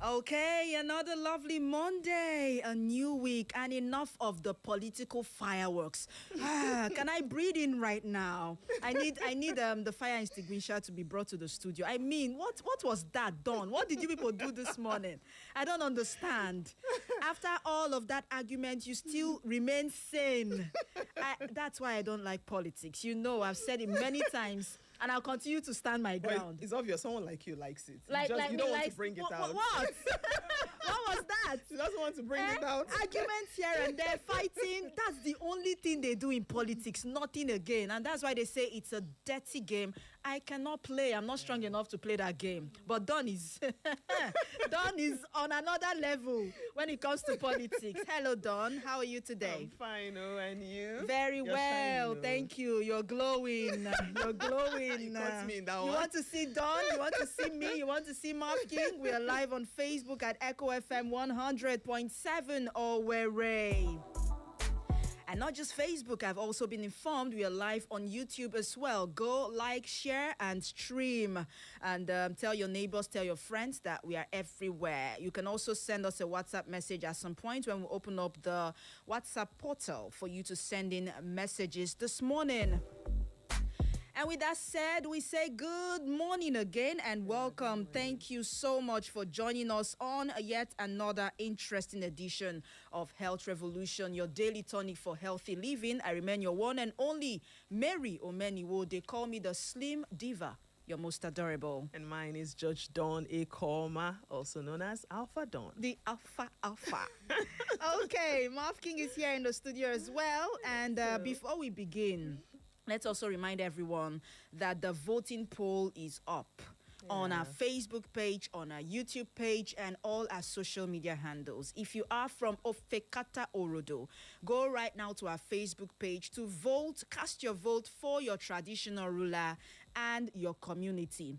Okay, another lovely Monday, a new week, and enough of the political fireworks. Can I breathe in right now? I need the fire extinguisher to be brought to the studio. I mean, what was that done? What did you people do this morning? I don't understand. After all of that argument, you still remain sane. That's why I don't like politics. You know, I've said it many times. And I'll continue to stand my ground. Well, it's obvious someone like you likes it. You don't want to bring it out. What? What was that? She doesn't want to bring it out. Arguments here and there, fighting. That's the only thing they do in politics. Nothing again. And that's why they say it's a dirty game. I cannot play. I'm not strong enough to play that game. But Don is Don is on another level when it comes to politics. Hello, Don. How are you today? I'm fine, and you? Very well. Shining, thank you. You're glowing. You're glowing. You caught me in that You one. want to see Don? You want to see me? You want to see Marv King? We are live on Facebook at Echo FM 100.7 Owerri. And not just Facebook, I've also been informed we are live on YouTube as well. Go like, share, and stream. And tell your neighbors, tell your friends that we are everywhere. You can also send us a WhatsApp message at some point when we open up the WhatsApp portal for you to send in messages this morning. And with that said, we say good morning again and welcome. Thank you so much for joining us on yet another interesting edition of Health Revolution, your daily tonic for healthy living. I remain your one and only Mary Omeniwo. They call me the Slim Diva, your most adorable. And mine is Judge Dawn A. Korma, also known as Alpha Dawn. The Alpha. Okay, Marv King is here in the studio as well. And before we begin, let's also remind everyone that the voting poll is up on our Facebook page, on our YouTube page, and all our social media handles. If you are from Ofekata Orodo, go right now to our Facebook page to vote, cast your vote for your traditional ruler and your community.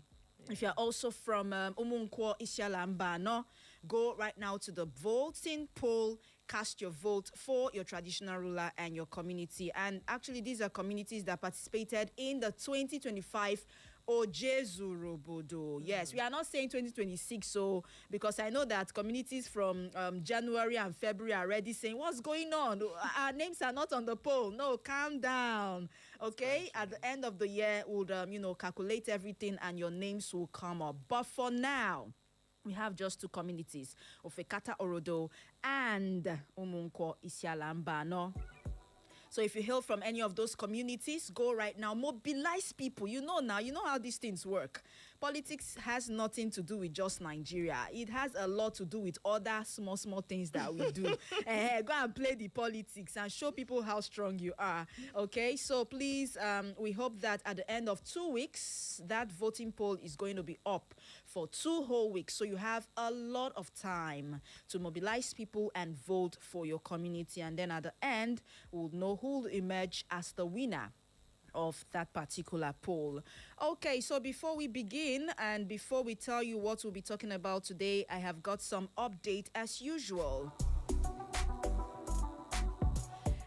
If you're also from Umunkwo Isialambano, go right now to the voting poll, cast your vote for your traditional ruler and your community. And actually, these are communities that participated in the 2025 Ojezu Robodo. Yes, we are not saying 2026, so because I know that communities from January and February are already saying, what's going on? Our names are not on the poll. No, calm down. Okay, at the end of the year, we'll calculate everything and your names will come up. But for now, we have just two communities, Ofekata Orodo and Umunkwo Isialambano. So if you hail from any of those communities, go right now, mobilize people. You know how these things work. Politics has nothing to do with just Nigeria. It has a lot to do with other small things that we do. Go and play the politics and show people how strong you are. Okay, so please, we hope that at the end of 2 weeks, that voting poll is going to be up for 2 whole weeks. So you have a lot of time to mobilize people and vote for your community. And then at the end, we'll know who will emerge as the winner of that particular poll. Okay, so before we begin and before we tell you what we'll be talking about today, I have got some update as usual.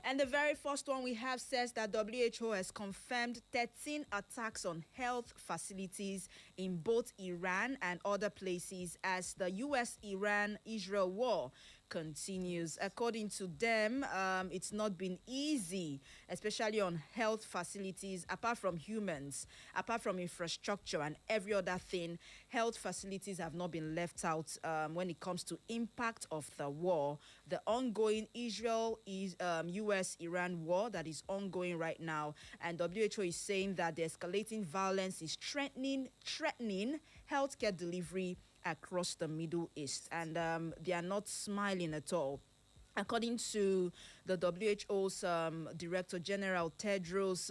And the very first one we have says that WHO has confirmed 13 attacks on health facilities in both Iran and other places as the US-Iran-Israel war continues. According to them, it's not been easy, especially on health facilities, apart from humans, apart from infrastructure and every other thing. Health facilities have not been left out when it comes to impact of the war. The ongoing US-Iran war that is ongoing right now, and WHO is saying that the escalating violence is threatening healthcare delivery across the Middle East, and they are not smiling at all. According to the WHO's Director General Tedros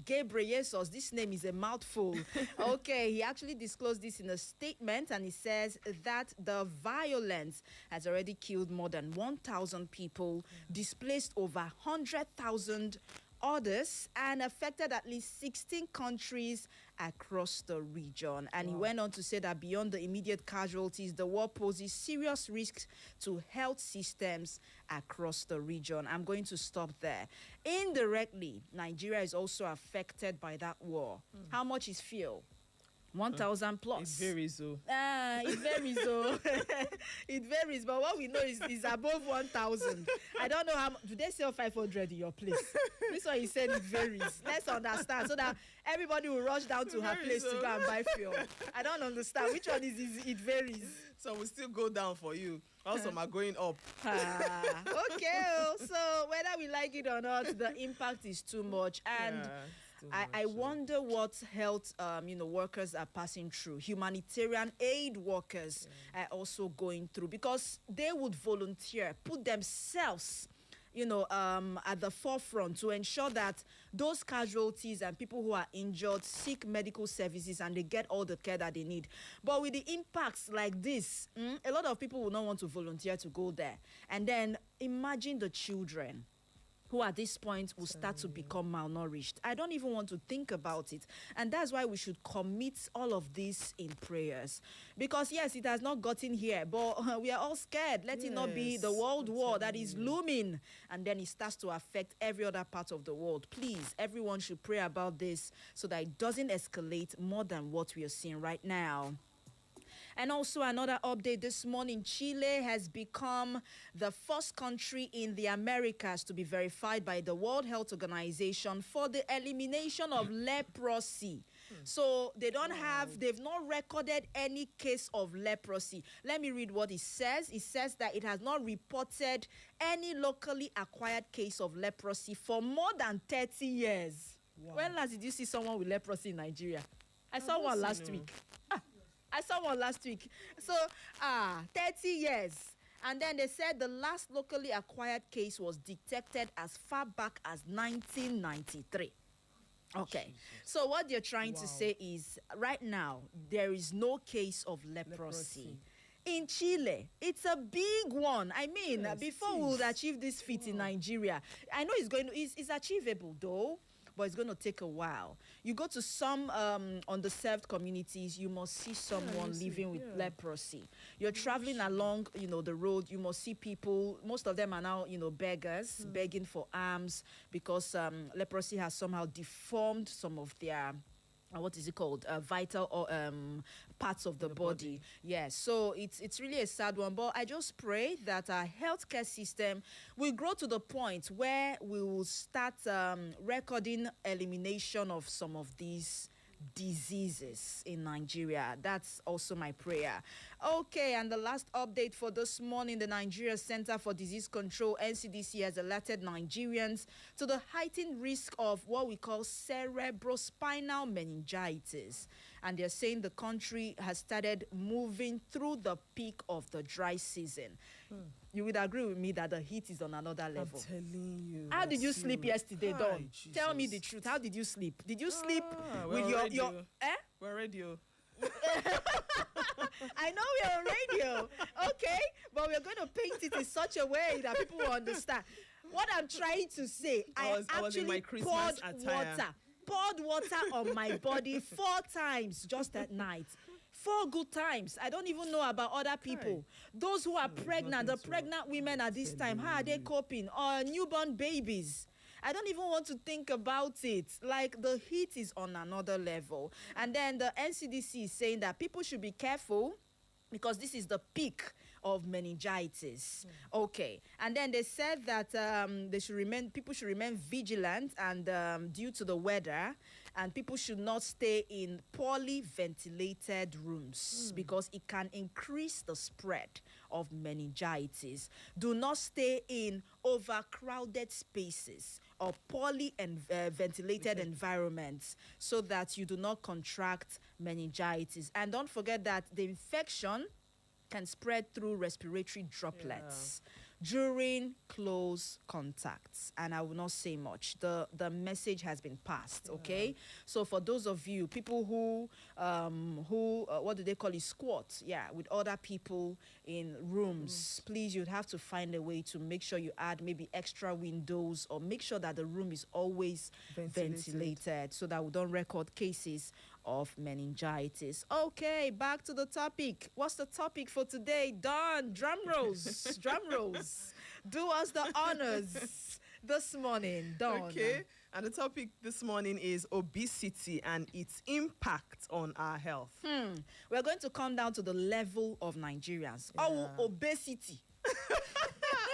Ghebreyesus, this name is a mouthful. Okay, he actually disclosed this in a statement, and he says that the violence has already killed more than 1,000 people, displaced over 100,000 others, and affected at least 16 countries across the region. And he went on to say that beyond the immediate casualties, the war poses serious risks to health systems across the region. I'm going to stop there. Indirectly, Nigeria is also affected by that war. How much is fuel? 1,000 plus. It varies, though. It varies, though. It varies, but what we know is above 1,000. I don't know how do they sell 500 in your place? This one he said it varies. Let's understand so that everybody will rush down to her place to go and buy fuel. I don't understand which one is it varies. So we still go down for you. Also, are going up. Okay, so whether we like it or not, the impact is too much, and I wonder what health workers are passing through. Humanitarian aid workers are also going through, because they would volunteer, put themselves at the forefront to ensure that those casualties and people who are injured seek medical services and they get all the care that they need. But with the impacts like this, a lot of people will not want to volunteer to go there. And then imagine the children who at this point will start to become malnourished. I don't even want to think about it. And that's why we should commit all of this in prayers. Because yes, it has not gotten here, but we are all scared. Let it not be the world war that is looming. And then it starts to affect every other part of the world. Please, everyone should pray about this so that it doesn't escalate more than what we are seeing right now. And also another update this morning, Chile has become the first country in the Americas to be verified by the World Health Organization for the elimination of leprosy. So they've not recorded any case of leprosy. Let me read what it says. It says that it has not reported any locally acquired case of leprosy for more than 30 years. Wow. When last did you see someone with leprosy in Nigeria? I saw one last week. I saw one last week. So, 30 years. And then they said the last locally acquired case was detected as far back as 1993. Okay. Jesus. So what they're trying to say is, right now, there is no case of leprosy. In Chile. It's a big one. I mean, before we would achieve this feat in Nigeria, I know it's achievable, though. But it's going to take a while. You go to some underserved communities, you must see someone living with leprosy. You're traveling along, the road, you must see people. Most of them are now, beggars, begging for alms because leprosy has somehow deformed some of their vital parts of the body. Yes, so it's really a sad one. But I just pray that our healthcare system will grow to the point where we will start recording elimination of some of these diseases in Nigeria. That's also my prayer. Okay, and the last update for this morning, the Nigeria Center for Disease Control, NCDC, has alerted Nigerians to the heightened risk of what we call cerebrospinal meningitis. And they're saying the country has started moving through the peak of the dry season. You would agree with me that the heat is on another level. I'm telling you. How did you sleep yesterday, Dawn? Tell me the truth. How did you sleep? Did you sleep with your We're radio. I know we're on radio, okay? But we're going to paint it in such a way that people will understand. What I'm trying to say, I actually poured water on my body 4 times just at night. 4 good times. I don't even know about other people. Those who are pregnant, the pregnant women at this time, how are they coping? Or newborn babies. I don't even want to think about it. Like, the heat is on another level. And then the NCDC is saying that people should be careful because this is the peak of meningitis. Okay. And then they said that people should remain vigilant and due to the weather, and people should not stay in poorly ventilated rooms because it can increase the spread of meningitis. Do not stay in overcrowded spaces or poorly ventilated environments so that you do not contract meningitis. And don't forget that the infection can spread through respiratory droplets during close contacts. And I will not say much. The message has been passed, okay? So for those of you, people who what do they call it, squat, with other people in rooms, please, you'd have to find a way to make sure you add maybe extra windows or make sure that the room is always ventilated so that we don't record cases of meningitis. Okay, back to the topic. What's the topic for today? Dawn, drum rolls, drum rolls. Do us the honors this morning, Dawn. Okay, And the topic this morning is obesity and its impact on our health. We're going to come down to the level of Nigerians. Oh, obesity.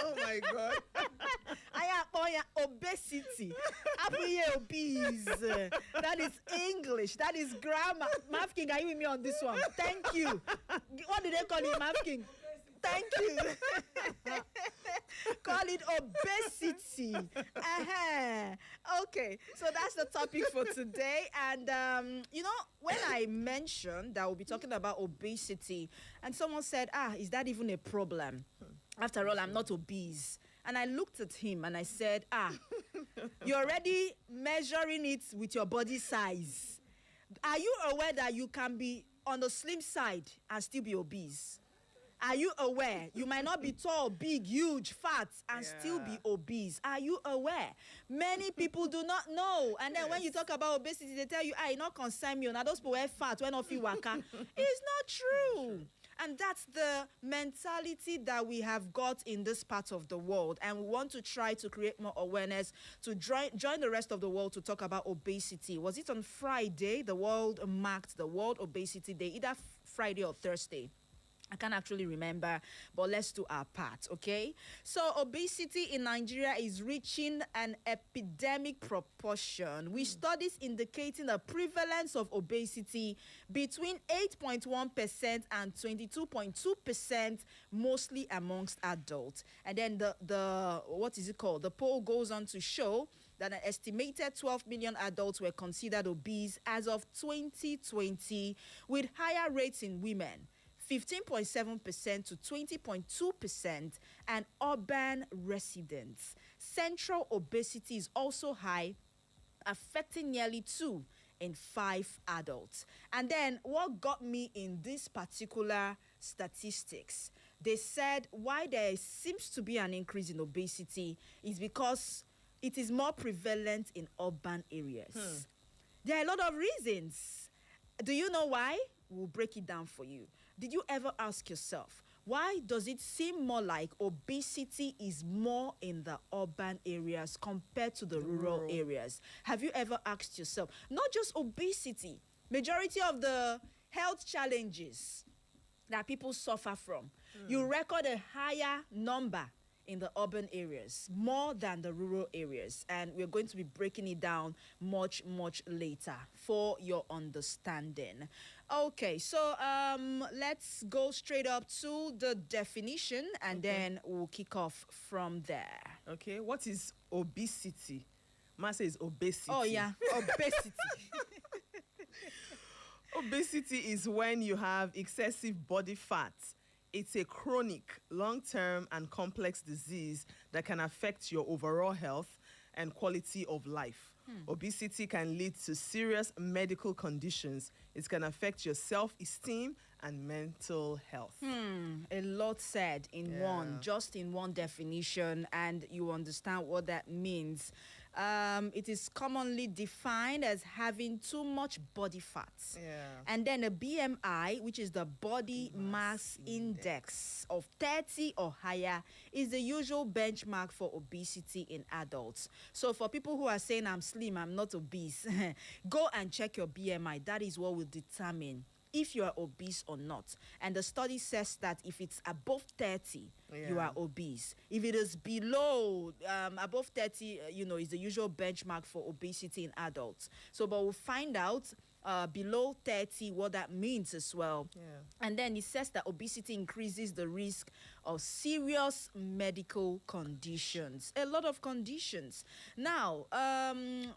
Oh my God. Obesity. Abuye obese. That is English. That is grammar. Mafking, are you with me on this one? Thank you. What do they call it, Mafking? Thank you. Call it obesity. Okay, so that's the topic for today. And, when I mentioned that we'll be talking about obesity, and someone said, is that even a problem? After all, I'm not obese. And I looked at him and I said, you're already measuring it with your body size. Are you aware that you can be on the slim side and still be obese? Are you aware? You might not be tall, big, huge, fat, and still be obese. Are you aware? Many people do not know. And then when you talk about obesity, they tell you, it not concern me. Now those people are fat when off you waka. It's not true. And that's the mentality that we have got in this part of the world. And we want to try to create more awareness to join the rest of the world to talk about obesity. Was it on Friday? The world marked the World Obesity Day, either Friday or Thursday. I can't actually remember, but let's do our part, okay? So obesity in Nigeria is reaching an epidemic proportion, with studies indicating a prevalence of obesity between 8.1% and 22.2%, mostly amongst adults. And then the poll goes on to show that an estimated 12 million adults were considered obese as of 2020, with higher rates in women, 15.7% to 20.2%, and urban residents. Central obesity is also high, affecting nearly 2 in 5 adults. And then what got me in this particular statistics, they said why there seems to be an increase in obesity is because it is more prevalent in urban areas. There are a lot of reasons. Do you know why? We'll break it down for you. Did you ever ask yourself, why does it seem more like obesity is more in the urban areas compared to the rural areas? Have you ever asked yourself, not just obesity, majority of the health challenges that people suffer from, you record a higher number in the urban areas, more than the rural areas. And we're going to be breaking it down much, much later for your understanding. Okay, so let's go straight up to the definition, and then we'll kick off from there. Okay, what is obesity? Ma says obesity. Oh, yeah, obesity. Obesity is when you have excessive body fat. It's a chronic, long-term, and complex disease that can affect your overall health and quality of life. Obesity can lead to serious medical conditions. It can affect your self-esteem and mental health. A lot said in just in one definition, and you understand what that means. It is commonly defined as having too much body fat. And then a BMI, which is the body mass index of 30 or higher, is the usual benchmark for obesity in adults. So for people who are saying, I'm slim, I'm not obese, go and check your BMI. That is what will determine if you are obese or not. And the study says that if it's above 30, you are obese. If it is below, above 30, is the usual benchmark for obesity in adults. So, but we'll find out below 30 what that means as well. And then it says that obesity increases the risk of serious medical conditions. A lot of conditions. Now,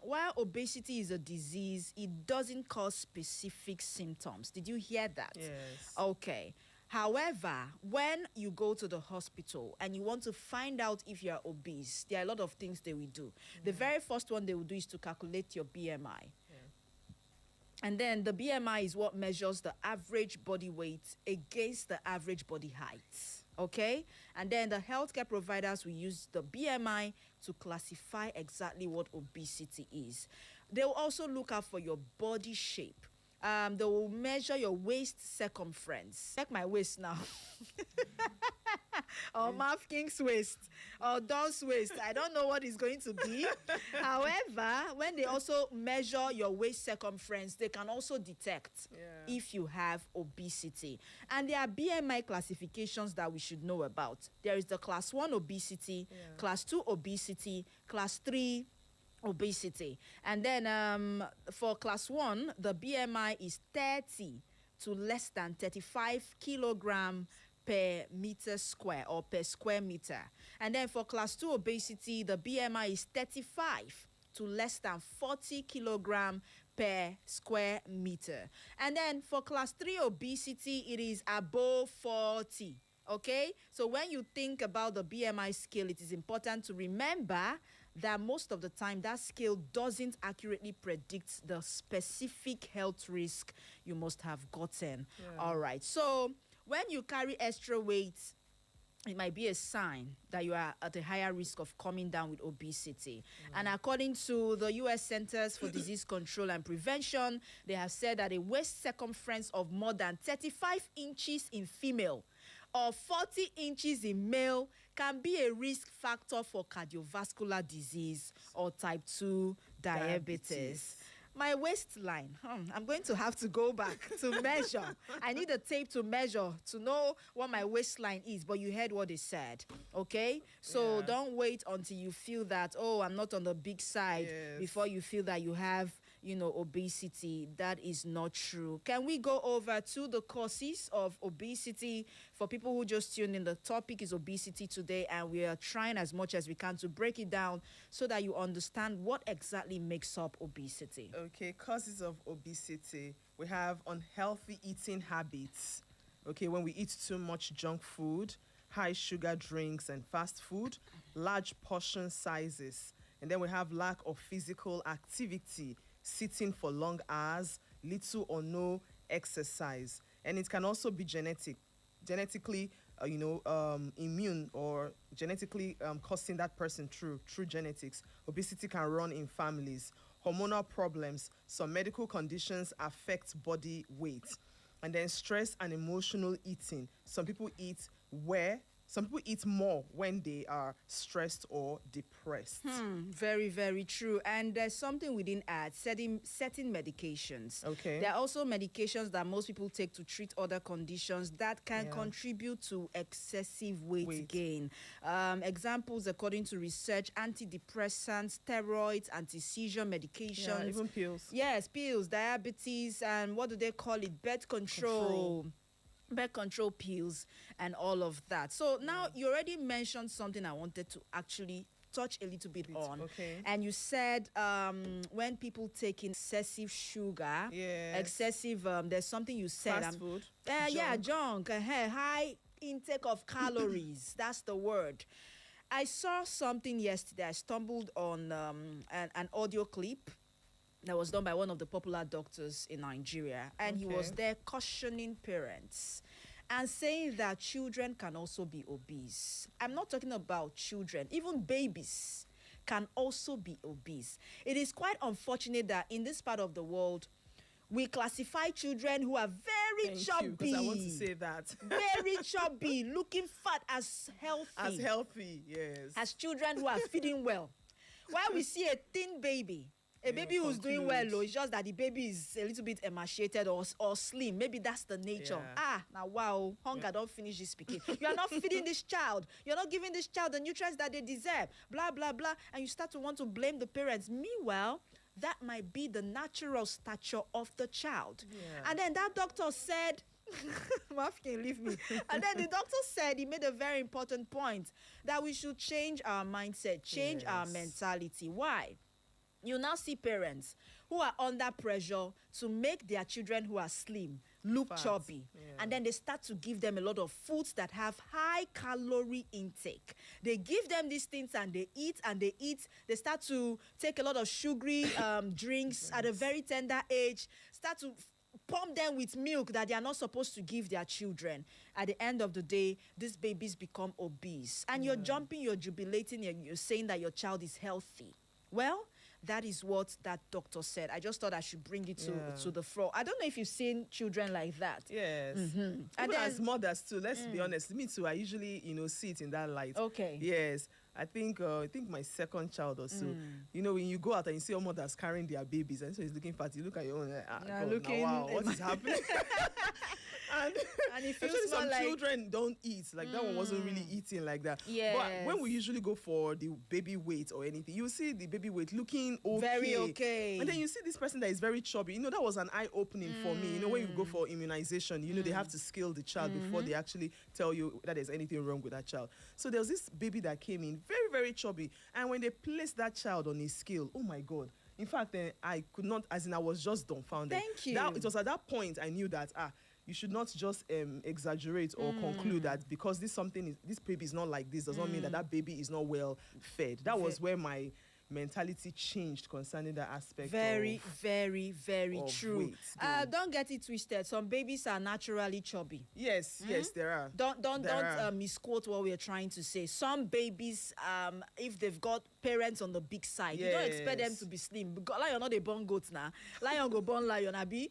while obesity is a disease, it doesn't cause specific symptoms. Did you hear that? Yes. Okay. However, when you go to the hospital and you want to find out if you are obese, there are a lot of things they will do. The very first one they will do is to calculate your BMI. And then the BMI is what measures the average body weight against the average body height. Okay? And then the healthcare providers will use the BMI to classify exactly what obesity is. They will also look out for your body shape. They will measure your waist circumference. Check my waist now. Or Marv King's waist. or Don's waist. I don't know what it's going to be. However, when they also measure your waist circumference, they can also detect if you have obesity. And there are BMI classifications that we should know about. There is the class 1 obesity, class 2 obesity, class 3 obesity. And then for class 1, the BMI is 30 to less than 35 kilogram per meter square or per square meter. And then for class 2 obesity, the BMI is 35 to less than 40 kilogram per square meter. And then for class 3 obesity, it is above 40. Okay? So when you think about the BMI scale, it is important to remember that most of the time that scale doesn't accurately predict the specific health risk you must have gotten. All right. So when you carry extra weight, it might be a sign that you are at a higher risk of coming down with obesity. And according to the U.S. Centers for Disease Control and Prevention, they have said that a waist circumference of more than 35 inches in female or 40 inches in male can be a risk factor for cardiovascular disease or type 2 diabetes. My waistline, I'm going to have to go back to measure. I need a tape to measure to know what my waistline is, but you heard what they said, okay? So don't wait until you feel that, oh, I'm not on the big side before you feel that you have, you know, obesity. That is not true. Can we go over to the causes of obesity? For people who just tuned in, the topic is obesity today, and we are trying as much as we can to break it down so that you understand what exactly makes up obesity. Okay, causes of obesity. We have unhealthy eating habits. Okay, when we eat too much junk food, high sugar drinks and fast food, large portion sizes. And then we have lack of physical activity, sitting for long hours, little or no exercise. And it can also be genetically immune or genetically causing that person through genetics. Obesity can run in families. Hormonal problems, some medical conditions affect body weight. And then stress and emotional eating. Some people eat more when they are stressed or depressed. Very, very true. And there's something we didn't add, setting medications. Okay. There are also medications that most people take to treat other conditions that can contribute to excessive weight gain. Examples, according to research, antidepressants, steroids, anti-seizure medications. Yeah, even pills. Yes, pills, diabetes, and what do they call it? Birth control pills and all of that. So now you already mentioned something I wanted to actually touch a little bit on. Okay. And you said when people take in excessive sugar, excessive, there's something you said. Fast food. Junk. High intake of calories. That's the word. I saw something yesterday. I stumbled on an audio clip that was done by one of the popular doctors in Nigeria. And he was there cautioning parents and saying that children can also be obese. I'm not talking about children. Even babies can also be obese. It is quite unfortunate that in this part of the world, we classify children who are very chubby. Because I want to say that. Very chubby, looking fat as healthy. As healthy, yes. As children who are feeding well. While we see a thin baby, a baby who's doing well, it's just that the baby is a little bit emaciated or slim. Maybe that's the nature. Now wow, hunger don't finish this speaking. You are not feeding this child. You're not giving this child the nutrients that they deserve. Blah, blah, blah. And you start to want to blame the parents. Meanwhile, that might be the natural stature of the child. And then that doctor said, Maf can leave me. And then the doctor said, he made a very important point, that we should change our mindset, change our mentality. Why? You now see parents who are under pressure to make their children who are slim look chubby. And then they start to give them a lot of foods that have high calorie intake. They give them these things and they eat and they eat. They start to take a lot of sugary drinks at a very tender age, start to pump them with milk that they are not supposed to give their children. At the end of the day, these babies become obese. And you're jumping, you're jubilating, you're saying that your child is healthy. Well, that is what that doctor said. I just thought I should bring it to the floor. I don't know if you've seen children like that. Yes. And as mothers too, let's be honest. Me too, I usually, see it in that light. Okay. Yes. I think my second child or so. You know, when you go out and you see your mothers carrying their babies, and so it's looking fat, you look at your own, God, looking, now, wow, what is happening? And it feels especially some like children don't eat. Like that one wasn't really eating like that. Yes. But when we usually go for the baby weight or anything, you see the baby weight looking okay. very okay. And then you see this person that is very chubby. You know, that was an eye-opening for me. You know, when you go for immunization, you know, they have to scale the child before they actually tell you that there's anything wrong with that child. So there was this baby that came in, very, very chubby. And when they placed that child on a scale, oh my God. In fact, I could not, as in I was just dumbfounded. Thank you. It was at that point I knew that, you should not just exaggerate or conclude that because this baby is not like this does not mean that that baby is not well fed. That was where my mentality changed concerning that aspect. Very, very, very true. Weight, don't get it twisted. Some babies are naturally chubby. Yes, yes, there are. Don't misquote what we're trying to say. Some babies, if they've got parents on the big side, you don't expect them to be slim. Because lion not a born goat now. Lion go born lion abi.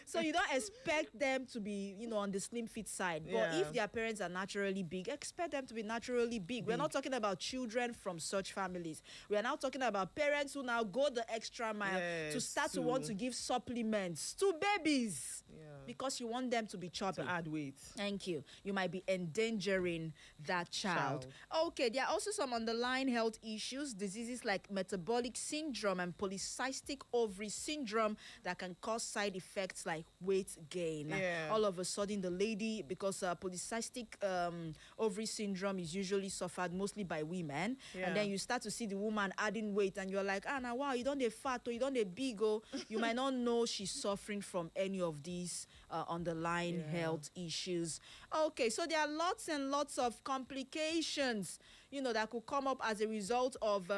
So you don't expect them to be, on the slim fit side. But if their parents are naturally big, expect them to be naturally big. We're not talking about children from such families. We are now talking about parents who now go the extra mile to start to want to give supplements to babies because you want them to be chubby. To add weight. Thank you. You might be endangering that child. Okay, there are also some underlying health issues, diseases like metabolic syndrome and polycystic ovary syndrome that can cause side effects like weight gain. All of a sudden, the lady, because polycystic ovary syndrome is usually suffered mostly by women, and then you start to see the woman adding weight, and you're like, now wow, you don't dey fat or you don't dey big, you might not know she's suffering from any of these underlying health issues. Okay, so there are lots and lots of complications, that could come up as a result of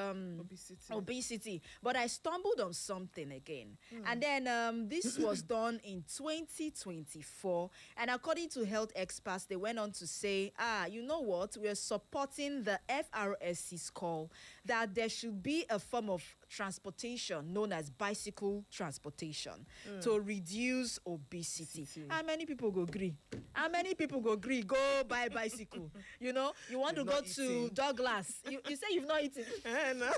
obesity. But I stumbled on something again. And then this was done in 2024. And according to health experts, they went on to say, you know what? We're supporting the FRSC's call that there should be a form of transportation known as bicycle transportation to reduce obesity. How many people go agree? How many people go agree? Go buy bicycle. You want to go to Douglas. You say you've not eaten. No.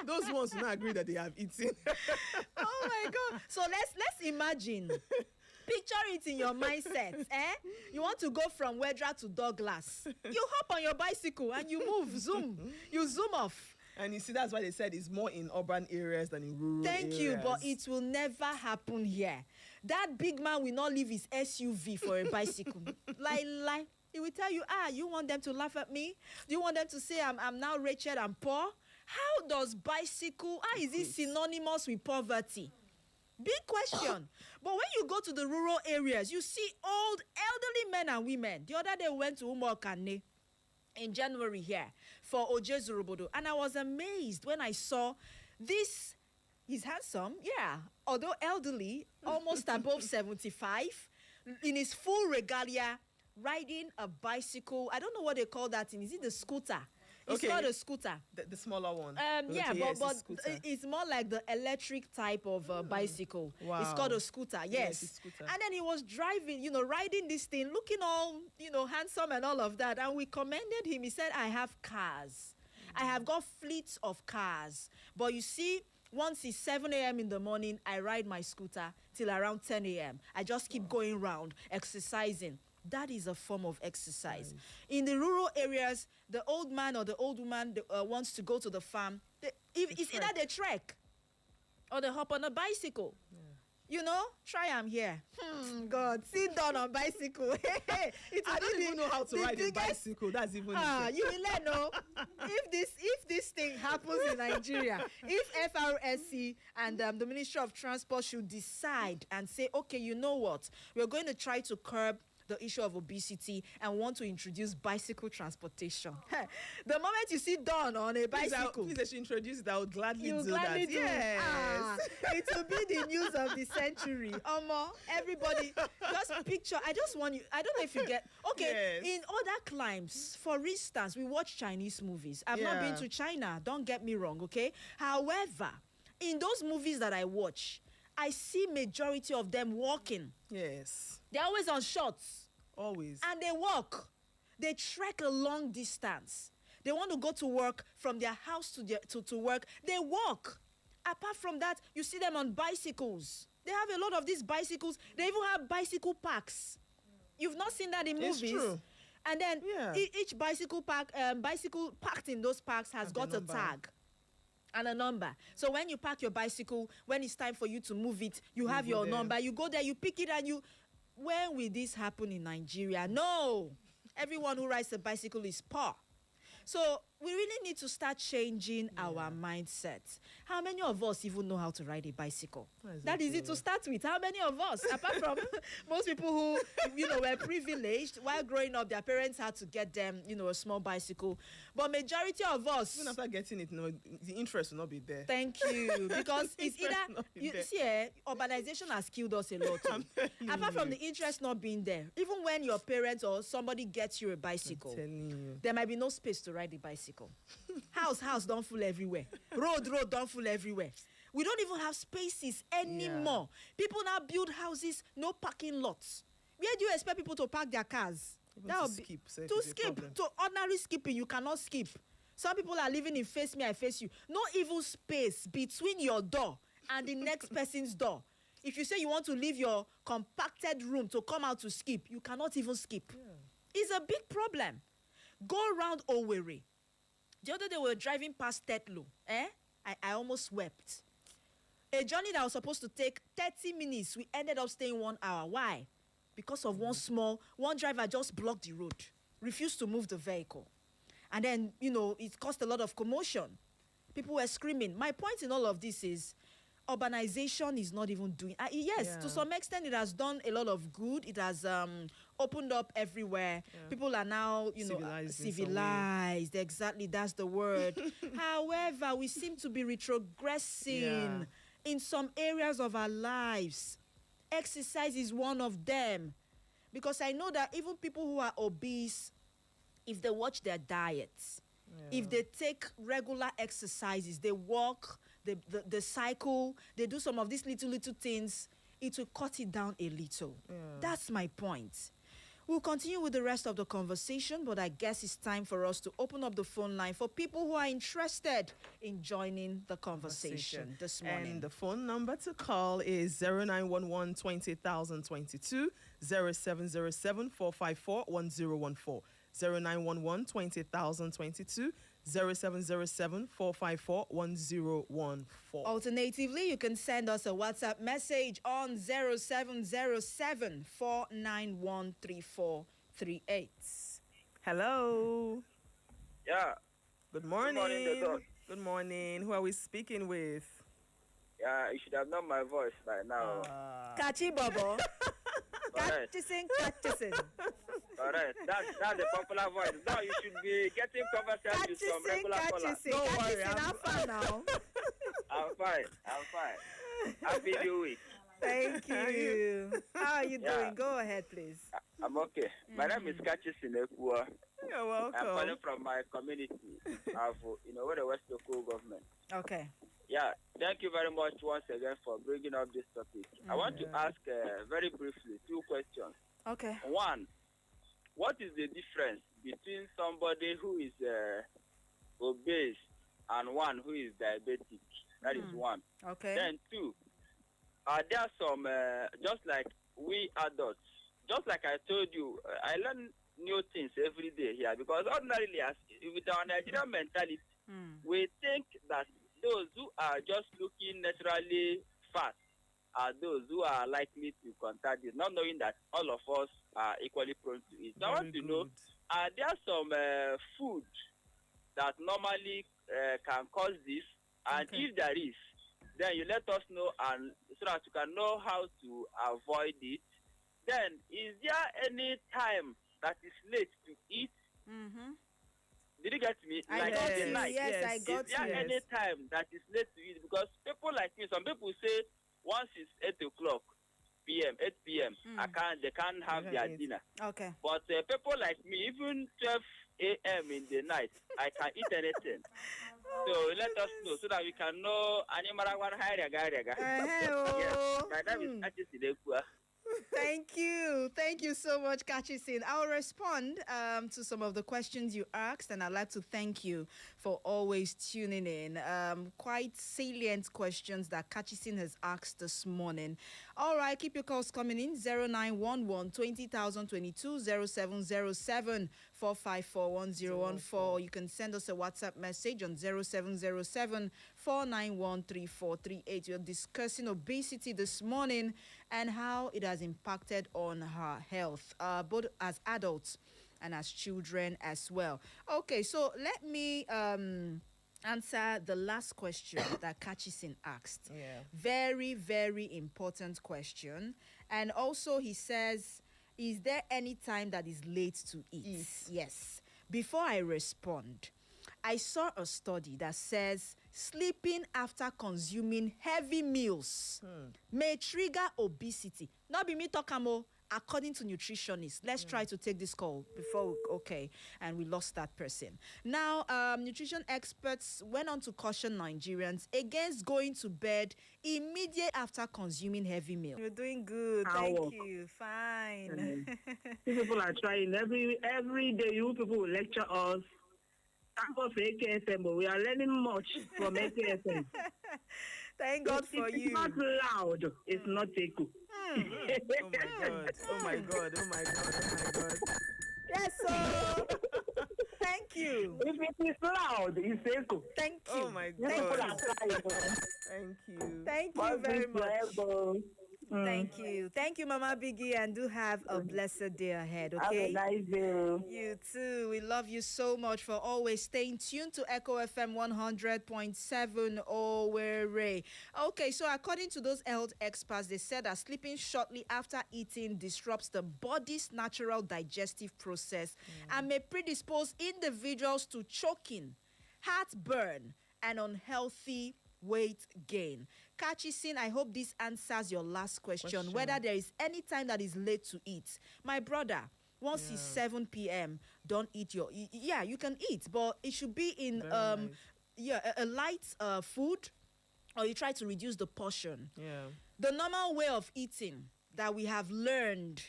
Those ones do not agree that they have eaten. Oh my God. So let's imagine. Picture it in your mindset. You want to go from Wedra to Douglas. You hop on your bicycle and you move, zoom. You zoom off. And you see, that's why they said it's more in urban areas than in rural areas. Thank you, but it will never happen here. That big man will not leave his SUV for a bicycle. Lie. He will tell you, you want them to laugh at me? Do you want them to say I'm now wretched and poor? How does bicycle, how is it synonymous with poverty? Big question. But when you go to the rural areas, you see old, elderly men and women. The other day we went to Umokane in January here for Ojezurubodo, and I was amazed when I saw this. He's handsome, although elderly, almost above 75, in his full regalia, riding a bicycle. I don't know what they call that thing. Is it the scooter? It's called a scooter. The smaller one. But it's more like the electric type of bicycle. Wow. It's called a scooter, yes. It's a scooter. And then he was driving, riding this thing, looking all, handsome and all of that. And we commended him. He said, I have cars. I have got fleets of cars. But you see, once it's 7 a.m. in the morning, I ride my scooter till around 10 a.m. I just keep going around, exercising. That is a form of exercise. In the rural areas, the old man or the old woman wants to go to the farm. It's either they trek or they hop on a bicycle. Try I'm here. God, sit down on bicycle. I don't even know how to ride a bicycle. That's even you will let know. If this thing happens in Nigeria, if FRSC and the Ministry of Transport should decide and say, okay, you know what, we're going to try to curb the issue of obesity and want to introduce bicycle transportation. The moment you sit down on a bicycle, please, they should introduce it. I would gladly do gladly that. Do. Yes. It will be the news of the century. Everybody, just picture. I just want you. I don't know if you get. Okay, in other climes, for instance, we watch Chinese movies. I've not been to China. Don't get me wrong. Okay. However, in those movies that I watch, I see majority of them walking. Yes. They're always on shorts. Always. And they walk. They trek a long distance. They want to go to work, from their house to work. They walk. Apart from that, you see them on bicycles. They have a lot of these bicycles. They even have bicycle parks. You've not seen that in movies. It's true. And then each bicycle parked in those parks has got a tag and a number. So when you park your bicycle, when it's time for you to move it, you have your number. You go there, you pick it, and you... When will this happen in Nigeria? No. Everyone who rides a bicycle is poor. So we really need to start changing our mindset. How many of us even know how to ride a bicycle? That is it to start with. How many of us, apart from most people who, were privileged, while growing up, their parents had to get them, a small bicycle. But majority of us... Even after getting it, the interest will not be there. Thank you. Because it's either... urbanization has killed us a lot. Apart from the interest not being there, even when your parents or somebody gets you a bicycle, there might be no space to ride the bicycle. House don't full everywhere. Road don't full everywhere. We don't even have spaces anymore. People now build houses, no parking lots. Where do you expect people to park their cars? To ordinary skipping, you cannot skip. Some people are living in face me, I face you. No even space between your door and the next person's door. If you say you want to leave your compacted room to come out to skip, you cannot even skip. It's a big problem. Go around Owerri. The other day we were driving past Tetlo. I almost wept. A journey that was supposed to take 30 minutes, we ended up staying 1 hour. Why? Because of one driver just blocked the road, refused to move the vehicle. And then, it caused a lot of commotion. People were screaming. My point in all of this is, urbanization is not even doing... to some extent, it has done a lot of good. It has opened up everywhere. People are now, civilized. Exactly, that's the word. However, we seem to be retrogressing in some areas of our lives. Exercise is one of them. Because I know that even people who are obese, if they watch their diets, if they take regular exercises, they walk, the cycle, they do some of these little things, it will cut it down a little. That's my point. We'll continue with the rest of the conversation, but I guess it's time for us to open up the phone line for people who are interested in joining the conversation this morning. And the phone number to call is 0911 20022, 0707 454 1014. 0911 20022, 0707 454 1014. Alternatively, you can send us a WhatsApp message on 0707 491 3438. Hello. Yeah. Good morning. Good morning, Doctor. Good morning. Who are we speaking with? Yeah, you should have known my voice by now. Kachi Bobo. Correct. Catchison. Correct. That's the popular voice. Now you should be getting conversation with some regular callers. Don't worry, I'm fine now. I'm fine. Happy New Week. Thank you. How are you doing? Go ahead, please. I'm okay. My name is Kachi Sinekua. You're welcome. I'm calling from my community of, the West Local Government. Okay. Yeah, thank you very much once again for bringing up this topic. I want to ask very briefly 2 questions. Okay. One, what is the difference between somebody who is obese and one who is diabetic? That is one. Okay. Then 2, are there some, just like we adults, just like I told you, I learn new things every day here because ordinarily, with our Nigerian mentality, we think that those who are just looking naturally fat are those who are likely to contact this, not knowing that all of us are equally prone to it. So I want to know, are there some food that normally can cause this? And if there is, then you let us know and so that you can know how to avoid it. Then, is there any time that is late to eat? Did you get me? I got you. Yes, I got you. Is there any time that is late to eat? Because people like me, some people say once it's 8 o'clock p.m., 8 p.m., they can't have their dinner. Okay. But people like me, even 12 a.m. in the night, I can eat anything. So let us know so that we can know. Yes, my name is Kachi Sinekua. Thank you so much, Kachisin. I'll respond to some of the questions you asked, and I'd like to thank you for always tuning in. Quite salient questions that Kachisin has asked this morning. All right, keep your calls coming in. 0911 20022 0707 4541014. You can send us a WhatsApp message on 0707 491 3438. We're discussing obesity this morning and how it has impacted on her health, both as adults and as children as well. Okay, so let me answer the last question that Kachisin asked. Yeah. Very, very important question. And also he says, is there any time that is late to eat? Yes. Before I respond, I saw a study that says sleeping after consuming heavy meals may trigger obesity. Not be me talk am o. According to nutritionists, let's try to take this call before, and we lost that person. Now, nutrition experts went on to caution Nigerians against going to bed immediate after consuming heavy meal. You're doing good, thank you. Fine. You people are trying every day. You people will lecture us. Thank God for AKSM, but we are learning much from AKSM. Thank God for It's you. not loud. It's not echo. Oh my God. Oh my God. Oh my God. Oh my God. Yes, sir. Thank you. If it is loud, it's echo. Thank you. Oh my You people God. are trying. Thank you. Thank you Must very be much. forever. Thank you. Thank you, Mama Biggie, and do have a blessed day ahead, Have a okay? nice day. You too. We love you so much for always staying tuned to Echo FM 100.7 Owerri. Okay, so according to those health experts, they said that sleeping shortly after eating disrupts the body's natural digestive process and may predispose individuals to choking, heartburn, and unhealthy weight gain. Kachisin, I hope this answers your last question, whether there is any time that is late to eat. My brother, once it's 7 p.m., don't eat your... Yeah, you can eat, but it should be in a light food, or you try to reduce the portion. Yeah. The normal way of eating that we have learned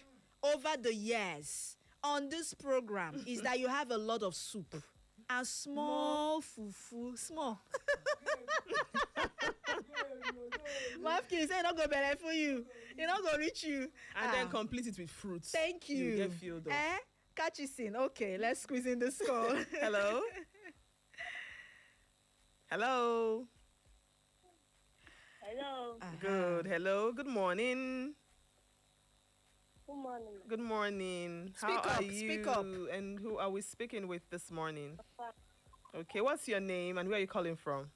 over the years on this program is that you have a lot of soup and small fufu, small. Mafki is saying not going to be for you. It's not going to reach you. And then complete it with fruits. Thank you. You get filled up. Catch you soon. Okay, let's squeeze in this call. Hello? Hello? Hello. Good. Hello. Good morning. Good morning. Good morning. Speak How up, are you? speak up. And who are we speaking with this morning? Okay, what's your name and where are you calling from?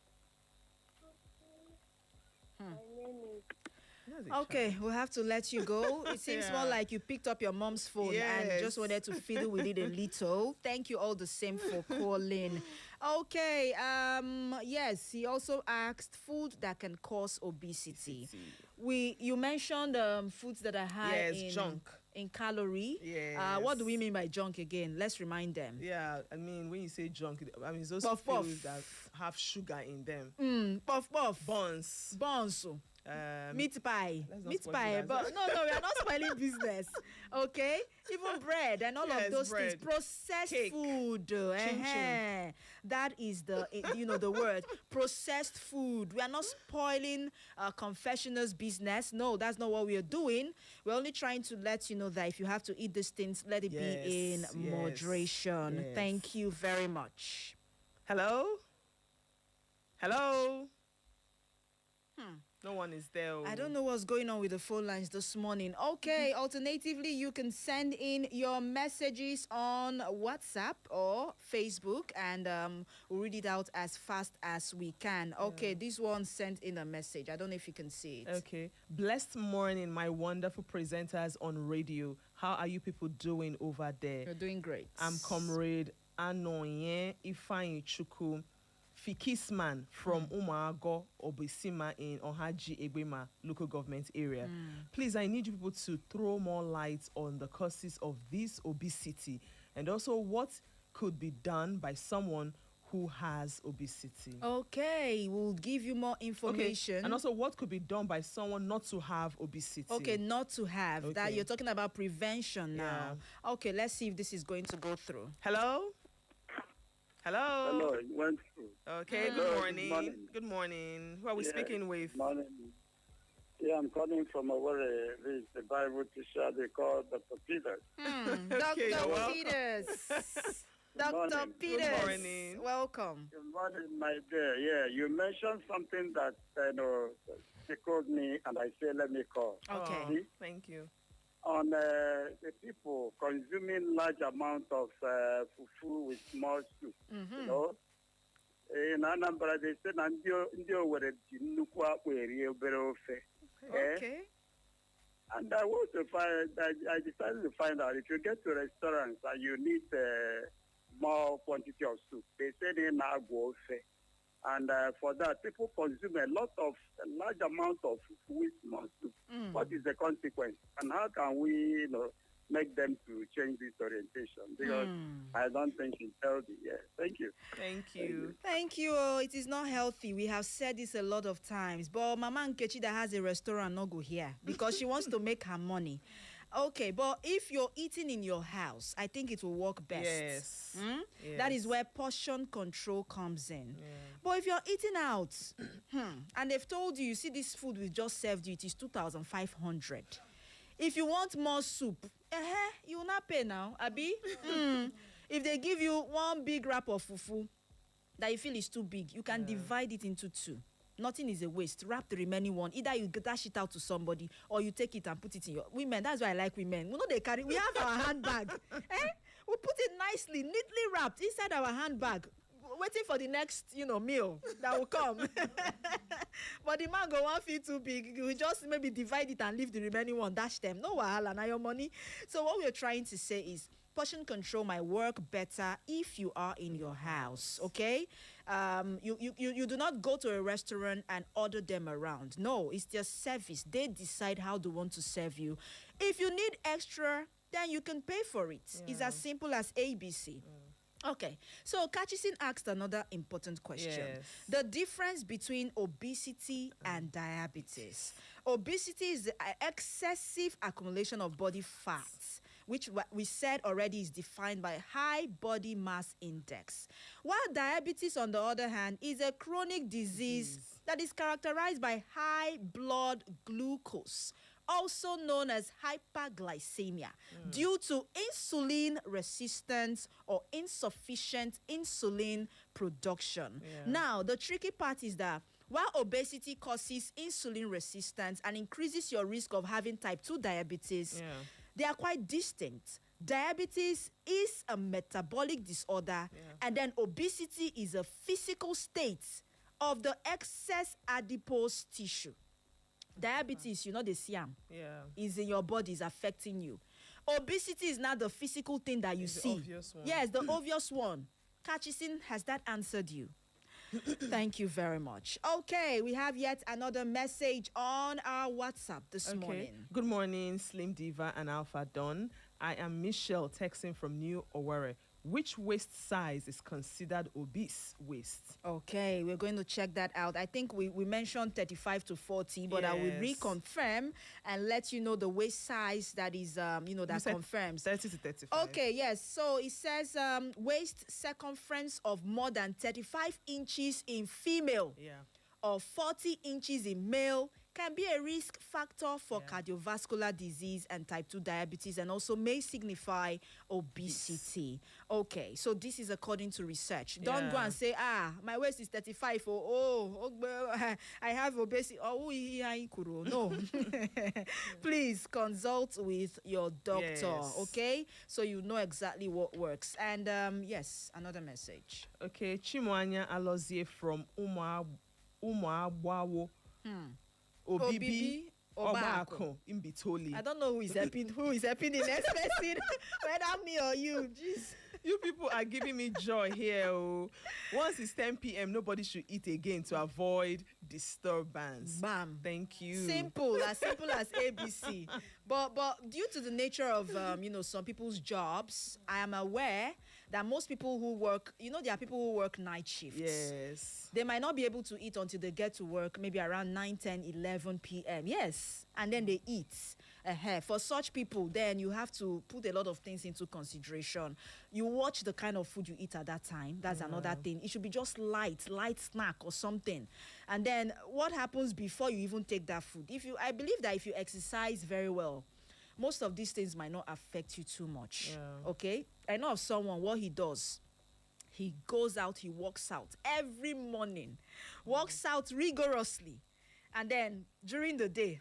My name is Okay, we'll have to let you go. It seems more like you picked up your mom's phone and just wanted to fiddle with it a little. Thank you all the same for calling. Okay, yes, he also asked food that can cause obesity. You mentioned foods that are high in calorie. Yes. What do we mean by junk again? Let's remind them. Yeah, I mean, when you say junk, I mean, those Puff, foods puff. that have sugar in them. Puff puff. Buns. Buns. Meat pie. let's not Meat spoil pie. that. But no, we are not spoiling business. Okay? Even bread and all Yes, of those bread. things. Processed Cake. food. Chin. That is the word. Processed food. We are not spoiling confessioners' business. No, that's not what we are doing. We're only trying to let you know that if you have to eat these things, let it be in moderation. yes. Thank you very much. Hello? Hello? No one is there. I don't know what's going on with the phone lines this morning. Okay, alternatively, you can send in your messages on WhatsApp or Facebook, and we'll read it out as fast as we can. Okay, this one sent in a message. I don't know if you can see it. Okay. Blessed morning, my wonderful presenters on radio. How are you people doing over there? You're doing great. I'm Comrade Anoye Ifeanyi Chukwu, Fikisman from Umuago, Obesima in Ohaji Egbema local government area. Please, I need you people to throw more light on the causes of this obesity and also what could be done by someone who has obesity? Okay, we'll give you more information. Okay. And also, what could be done by someone not to have obesity? Okay, not to have. That Okay. you're talking about prevention now. Okay, let's see if this is going to go through. Hello? Hello? Hello, it went through. Okay, Hello, good morning. good morning. Good morning. Who are we speaking with? Morning. Yeah, I'm calling from Owerri. This is the Bible teacher they call Dr. Peters. Okay, Dr. you're welcome. Peters. Dr. morning. Peters. Good morning. Welcome. Good morning, my dear. Yeah, you mentioned something that tickled me, and I say, let me call. Okay. Oh, thank you. On the people consuming large amount of fufu with small soup, you know. In Anambra, they said, ndị Owerri ji nnukwu akpụ eri obere ofe. Okay. And I want to I decided to find out if you get to restaurants and you need more quantity of soup, they say they now go ofe. And for that, people consume a large amount of food with small soup. What is the consequence? And how can we, make them to change this orientation? Because I don't think it's healthy. Yeah. Thank you. Thank you. Thank you. It is not healthy. We have said this a lot of times. But Mama Nkechi that has a restaurant not go here because she wants to make her money. Okay, but if you're eating in your house, I think it will work best. Yes. Yes. That is where portion control comes in. But if you're eating out, and they've told you, see this food we just served you, it is 2,500. If you want more soup, you will not pay now, Abi. If they give you one big wrap of fufu that you feel is too big, you can divide it into two. Nothing is a waste. Wrap the remaining one. Either you dash it out to somebody or you take it and put it in your... Women, that's why I like women. We know they carry... We have our handbag. We put it nicely, neatly wrapped inside our handbag, waiting for the next, meal that will come. But the man go one feel too big. You just maybe divide it and leave the remaining one, dash them. No wahala, na your money. So what we're trying to say is portion control might work better if you are in your house, okay? You do not go to a restaurant and order them around. No, it's their service. They decide how they want to serve you. If you need extra, then you can pay for it. It's as simple as ABC. Okay, so Kachisin asked another important question. Yes. The difference between obesity and diabetes. Obesity is the excessive accumulation of body fats, which we said already is defined by high body mass index. While diabetes, on the other hand, is a chronic disease that is characterized by high blood glucose, also known as hyperglycemia, due to insulin resistance or insufficient insulin production. Now, the tricky part is that while obesity causes insulin resistance and increases your risk of having type 2 diabetes, they are quite distinct. Diabetes is a metabolic disorder, and then obesity is a physical state of the excess adipose tissue. Diabetes, the siam, is in your body, is affecting you. Obesity is not the physical thing that you see. The obvious one. Yes, the obvious one. Kachisin, has that answered you? Thank you very much. Okay, we have yet another message on our WhatsApp this morning. Good morning, Slim Diva and Alpha Don. I am Michelle texting from New Owerri. Which waist size is considered obese waist? Okay, we're going to check that out. I think we mentioned 35 to 40, but I will reconfirm and let you know the waist size that is, that confirms. 30 to 35. Okay, yes. So it says waist circumference of more than 35 inches in female or 40 inches in male can be a risk factor for cardiovascular disease and type 2 diabetes, and also may signify obesity. Okay, so this is according to research. Don't go and say, my waist is 35, I have obesity. No. Please consult with your doctor, okay? So you know exactly what works. And yes, another message. Okay, Chimwanya Alozie from Umuagbawo. Obibi Obako Imbitoli. I don't know who is helping the next person, whether me or you. Jeez. You people are giving me joy here. Oh. Once it's 10 p.m., nobody should eat again to avoid disturbance. Bam. Thank you. Simple as ABC. But due to the nature of some people's jobs, I am aware that most people who work, there are people who work night shifts. Yes. They might not be able to eat until they get to work, maybe around 9, 10, 11 p.m. Yes, and then they eat. For such people, then you have to put a lot of things into consideration. You watch the kind of food you eat at that time. That's another thing. It should be just light snack or something. And then what happens before you even take that food? I believe that if you exercise very well, most of these things might not affect you too much. Yeah. Okay? I know of someone, what he does. He goes out, he walks out every morning, walks out rigorously. And then during the day,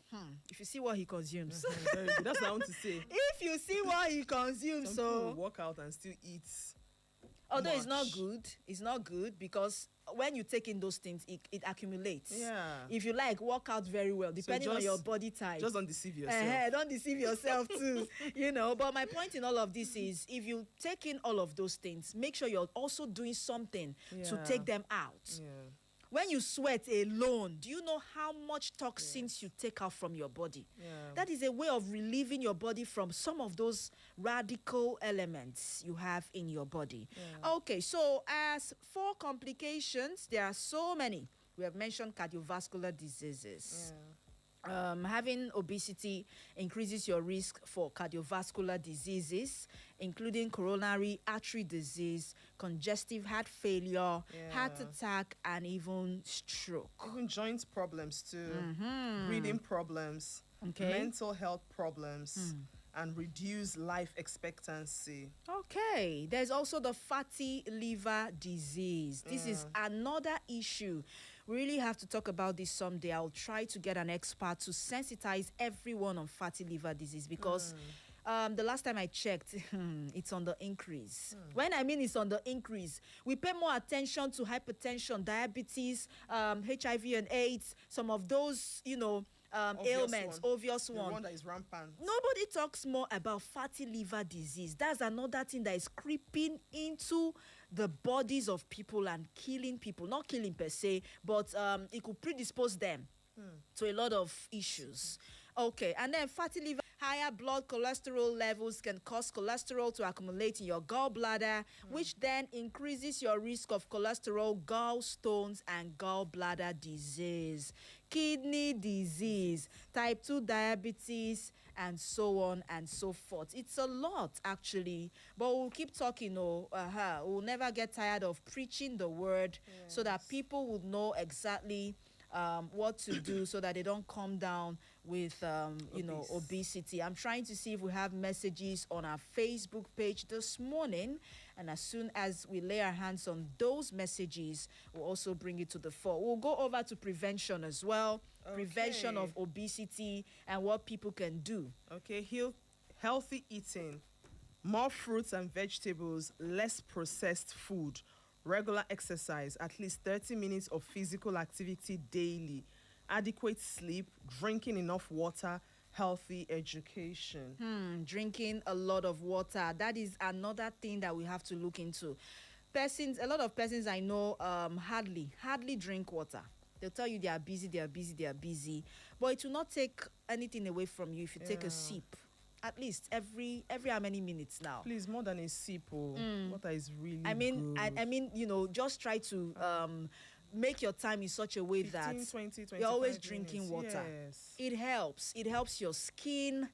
if you see what he consumes. Very good. That's what I want to say. If you see what he consumes, Some people walk out and still eat. Although much. It's not good because when you take in those things, it accumulates. Yeah. If you walk out very well, depending on your body type. Just don't deceive yourself. Don't deceive yourself too, But my point in all of this is, if you take in all of those things, make sure you're also doing something to take them out. Yeah. When you sweat alone, do you know how much toxins you take out from your body? Yeah. That is a way of relieving your body from some of those radical elements you have in your body. Yeah. Okay, so as for complications, there are so many. We have mentioned cardiovascular diseases. Yeah. Having obesity increases your risk for cardiovascular diseases, including coronary artery disease, congestive heart failure, heart attack, and even stroke. Even joint problems too, breathing problems, mental health problems, and reduced life expectancy. Okay, there's also the fatty liver disease. This is another issue. We really have to talk about this someday. I'll try to get an expert to sensitize everyone on fatty liver disease because the last time I checked, it's on the increase. When I mean it's on the increase, we pay more attention to hypertension, diabetes, HIV and AIDS, some of those, ailments, obvious The one. one that is rampant. Nobody talks more about fatty liver disease. That's another thing that is creeping into the bodies of people and killing people. Not killing per se, but it could predispose them to a lot of issues. Okay, and then fatty liver, higher blood cholesterol levels can cause cholesterol to accumulate in your gallbladder, which then increases your risk of cholesterol, gallstones, and gallbladder disease, kidney disease, type 2 diabetes, and so on and so forth. It's a lot, actually, but we'll keep talking. We'll never get tired of preaching the word so that people would know exactly what to do so that they don't come down with obesity. I'm trying to see if we have messages on our Facebook page this morning, and as soon as we lay our hands on those messages, we'll also bring it to the fore. We'll go over to prevention as well. Prevention of obesity and what people can do. Okay, healthy eating, more fruits and vegetables, less processed food, regular exercise, at least 30 minutes of physical activity daily, adequate sleep, drinking enough water, healthy education. Drinking a lot of water. That is another thing that we have to look into. A lot of persons I know hardly drink water. They'll tell you they are busy. But it will not take anything away from you if you take a sip. At least every how many minutes now? Please, more than a sip. Water is really good. I mean, just try to make your time in such a way 15, that 20, you're always 25 drinking minutes. water. Yes. It helps. It helps your skin.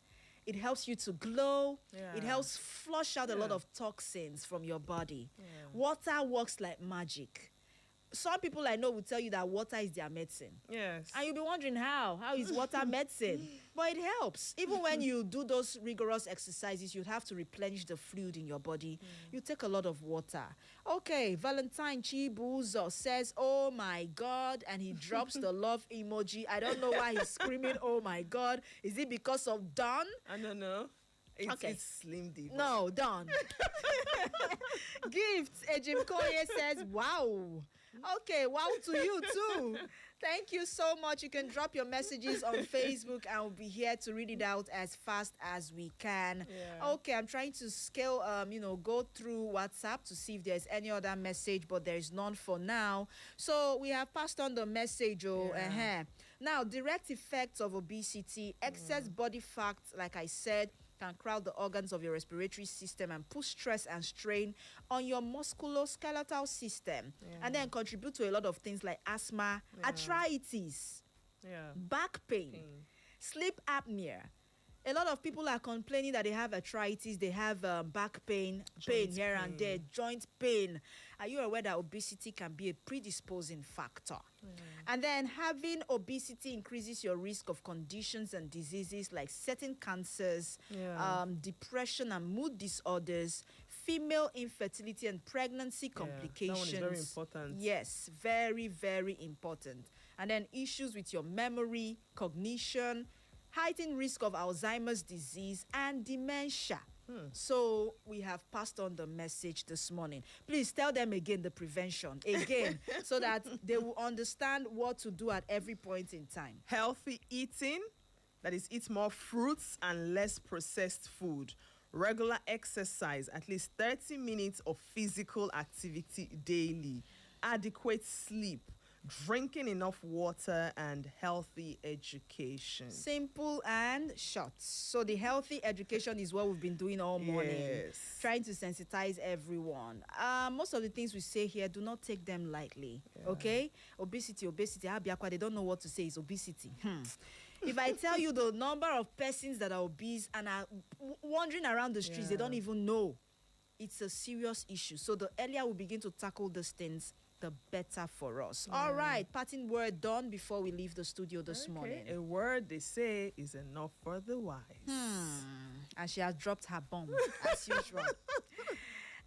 It helps you to glow. It helps flush out a lot of toxins from your body. Water works like magic. Some people I know will tell you that water is their medicine. Yes. And you'll be wondering how is water medicine? But it helps. Even when you do those rigorous exercises, you have to replenish the fluid in your body. You take a lot of water. Okay, Valentine Chibuzo says, oh my God, and he drops the love emoji. I don't know why he's screaming, oh my God. Is it because of Dawn? I don't know. It's Slim D. No, Dawn. Gifts. Ejim Koye says, wow. Okay, wow to you too. Thank you so much. You can drop your messages on Facebook and we'll be here to read it out as fast as we can. Yeah. Okay, I'm trying to scale, go through WhatsApp to see if there's any other message, but there's none for now. So we have passed on the message. Now, direct effects of obesity, excess body fat, like I said, can crowd the organs of your respiratory system and put stress and strain on your musculoskeletal system, and then contribute to a lot of things like asthma, arthritis, back pain, sleep apnea. A lot of people are complaining that they have arthritis, they have back pain, pain here and there, joint pain. Are you aware that obesity can be a predisposing factor? And then having obesity increases your risk of conditions and diseases like certain cancers, depression and mood disorders, female infertility and pregnancy complications. That one is very important. Yes, very, very important. And then issues with your memory, cognition, heightened risk of Alzheimer's disease and dementia. So we have passed on the message this morning. Please tell them again the prevention, again, so that they will understand what to do at every point in time. Healthy eating, that is, eat more fruits and less processed food. Regular exercise, at least 30 minutes of physical activity daily. Adequate sleep. Drinking enough water and healthy education. Simple and short. So the healthy education is what we've been doing all morning. Yes. Trying to sensitize everyone. Most of the things we say here, do not take them lightly. Okay? Obesity. Abiakwa, they don't know what to say is obesity. If I tell you the number of persons that are obese and are wandering around the streets, they don't even know. It's a serious issue. So the earlier we begin to tackle these things, the better for us. All right, parting word done before we leave the studio this morning. A word they say is enough for the wise. And she has dropped her bomb, as usual.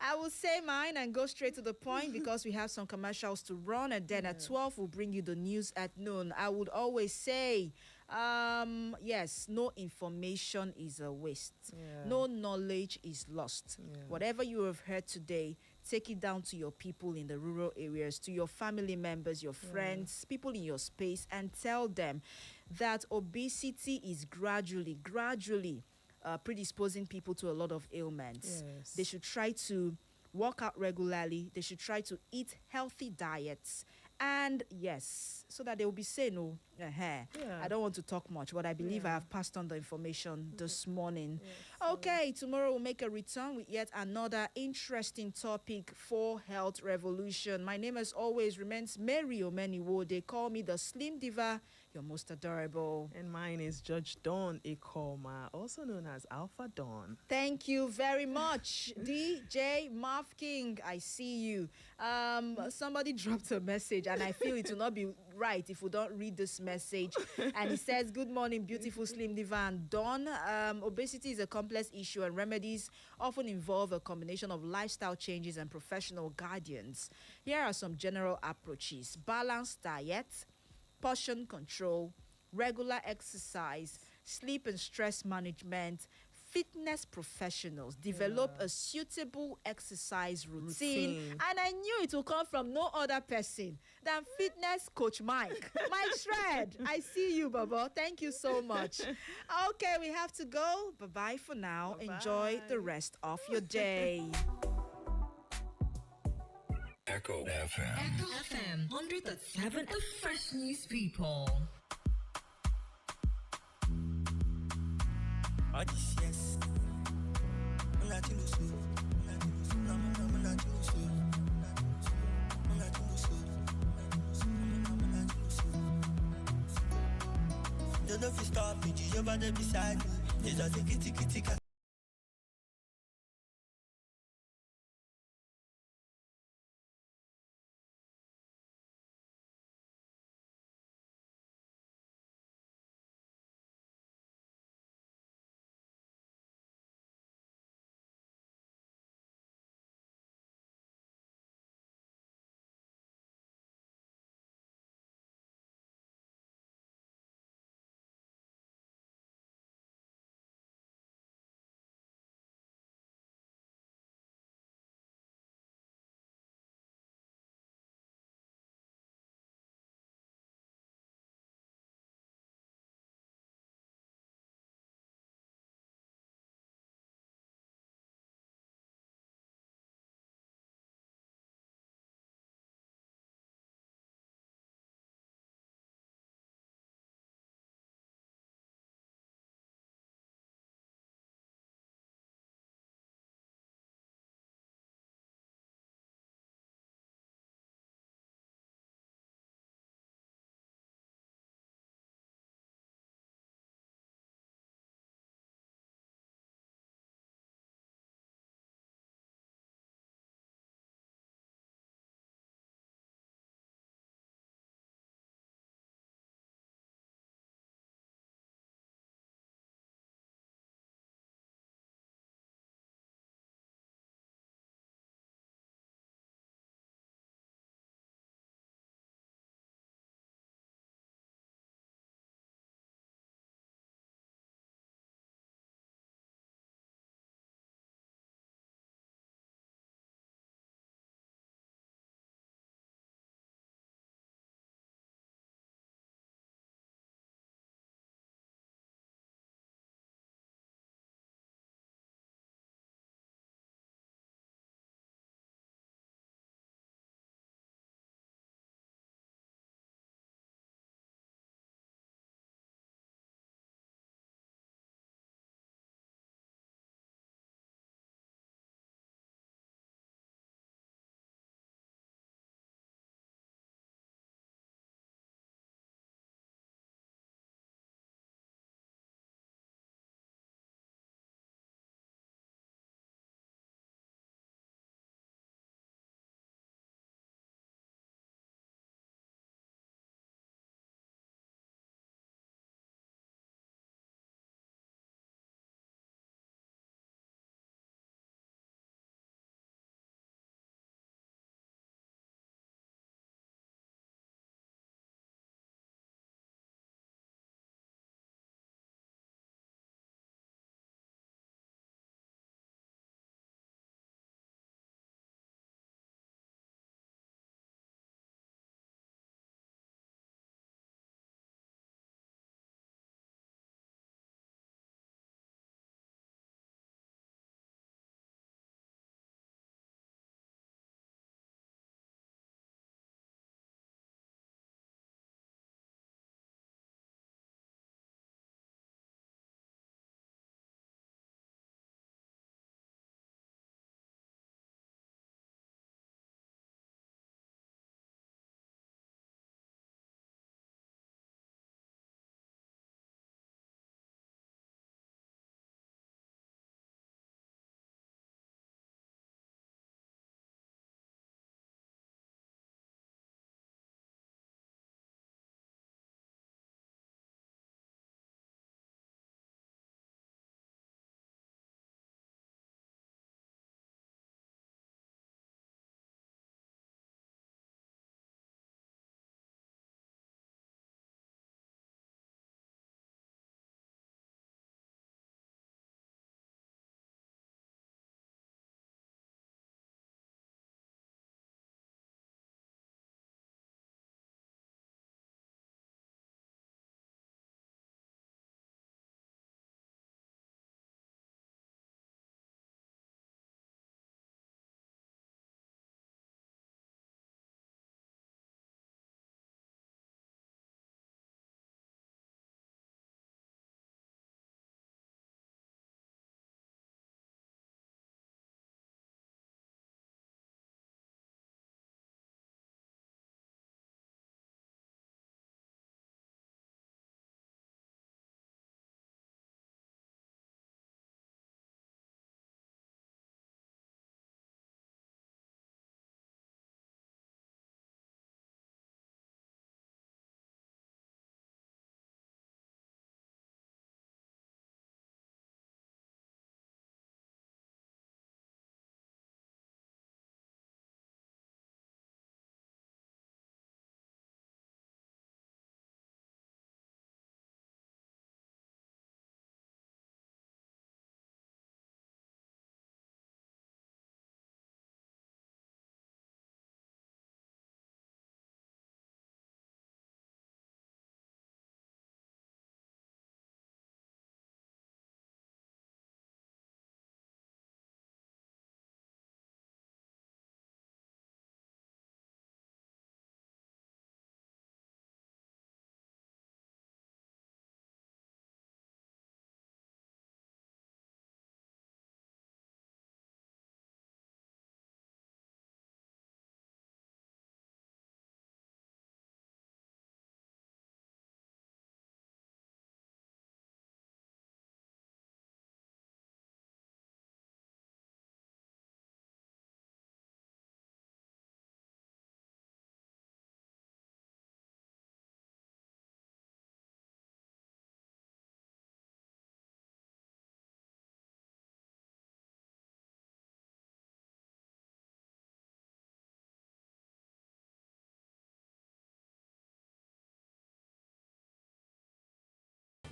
I will say mine and go straight to the point because we have some commercials to run, and then at 12 we'll bring you the news at noon. I would always say, yes, no information is a waste. No knowledge is lost. Whatever you have heard today, take it down to your people in the rural areas, to your family members, your friends, people in your space, and tell them that obesity is gradually predisposing people to a lot of ailments. They should try to work out regularly. They should try to eat healthy diets. And yes, so that they will be saying, oh, I don't want to talk much, but I believe I have passed on the information this morning. Okay, tomorrow we'll make a return with yet another interesting topic for Health Revolution. My name, as always, remains Mary Omeniwo. They call me the Slim Diva, your most adorable. And mine is Judge Dawn Ikoma, also known as Alpha Dawn. Thank you very much, DJ Marv King. I see you. Somebody dropped a message, and I feel it will not be right if we don't read this message. And it says, good morning, beautiful Slim Diva and Dawn. Obesity is a complex issue, and remedies often involve a combination of lifestyle changes and professional guidance. Here are some general approaches: balanced diet, portion control, regular exercise, sleep and stress management. Fitness professionals develop a suitable exercise routine. And I knew it will come from no other person than fitness coach Mike. Mike Shred, I see you, Baba. Thank you so much. Okay, we have to go. Bye-bye for now. Bye-bye. Enjoy the rest of your day. Echo FM. Echo FM 100.7, the fresh news people. Yes. Don't know if you stop me, you're over there beside me. You just take it,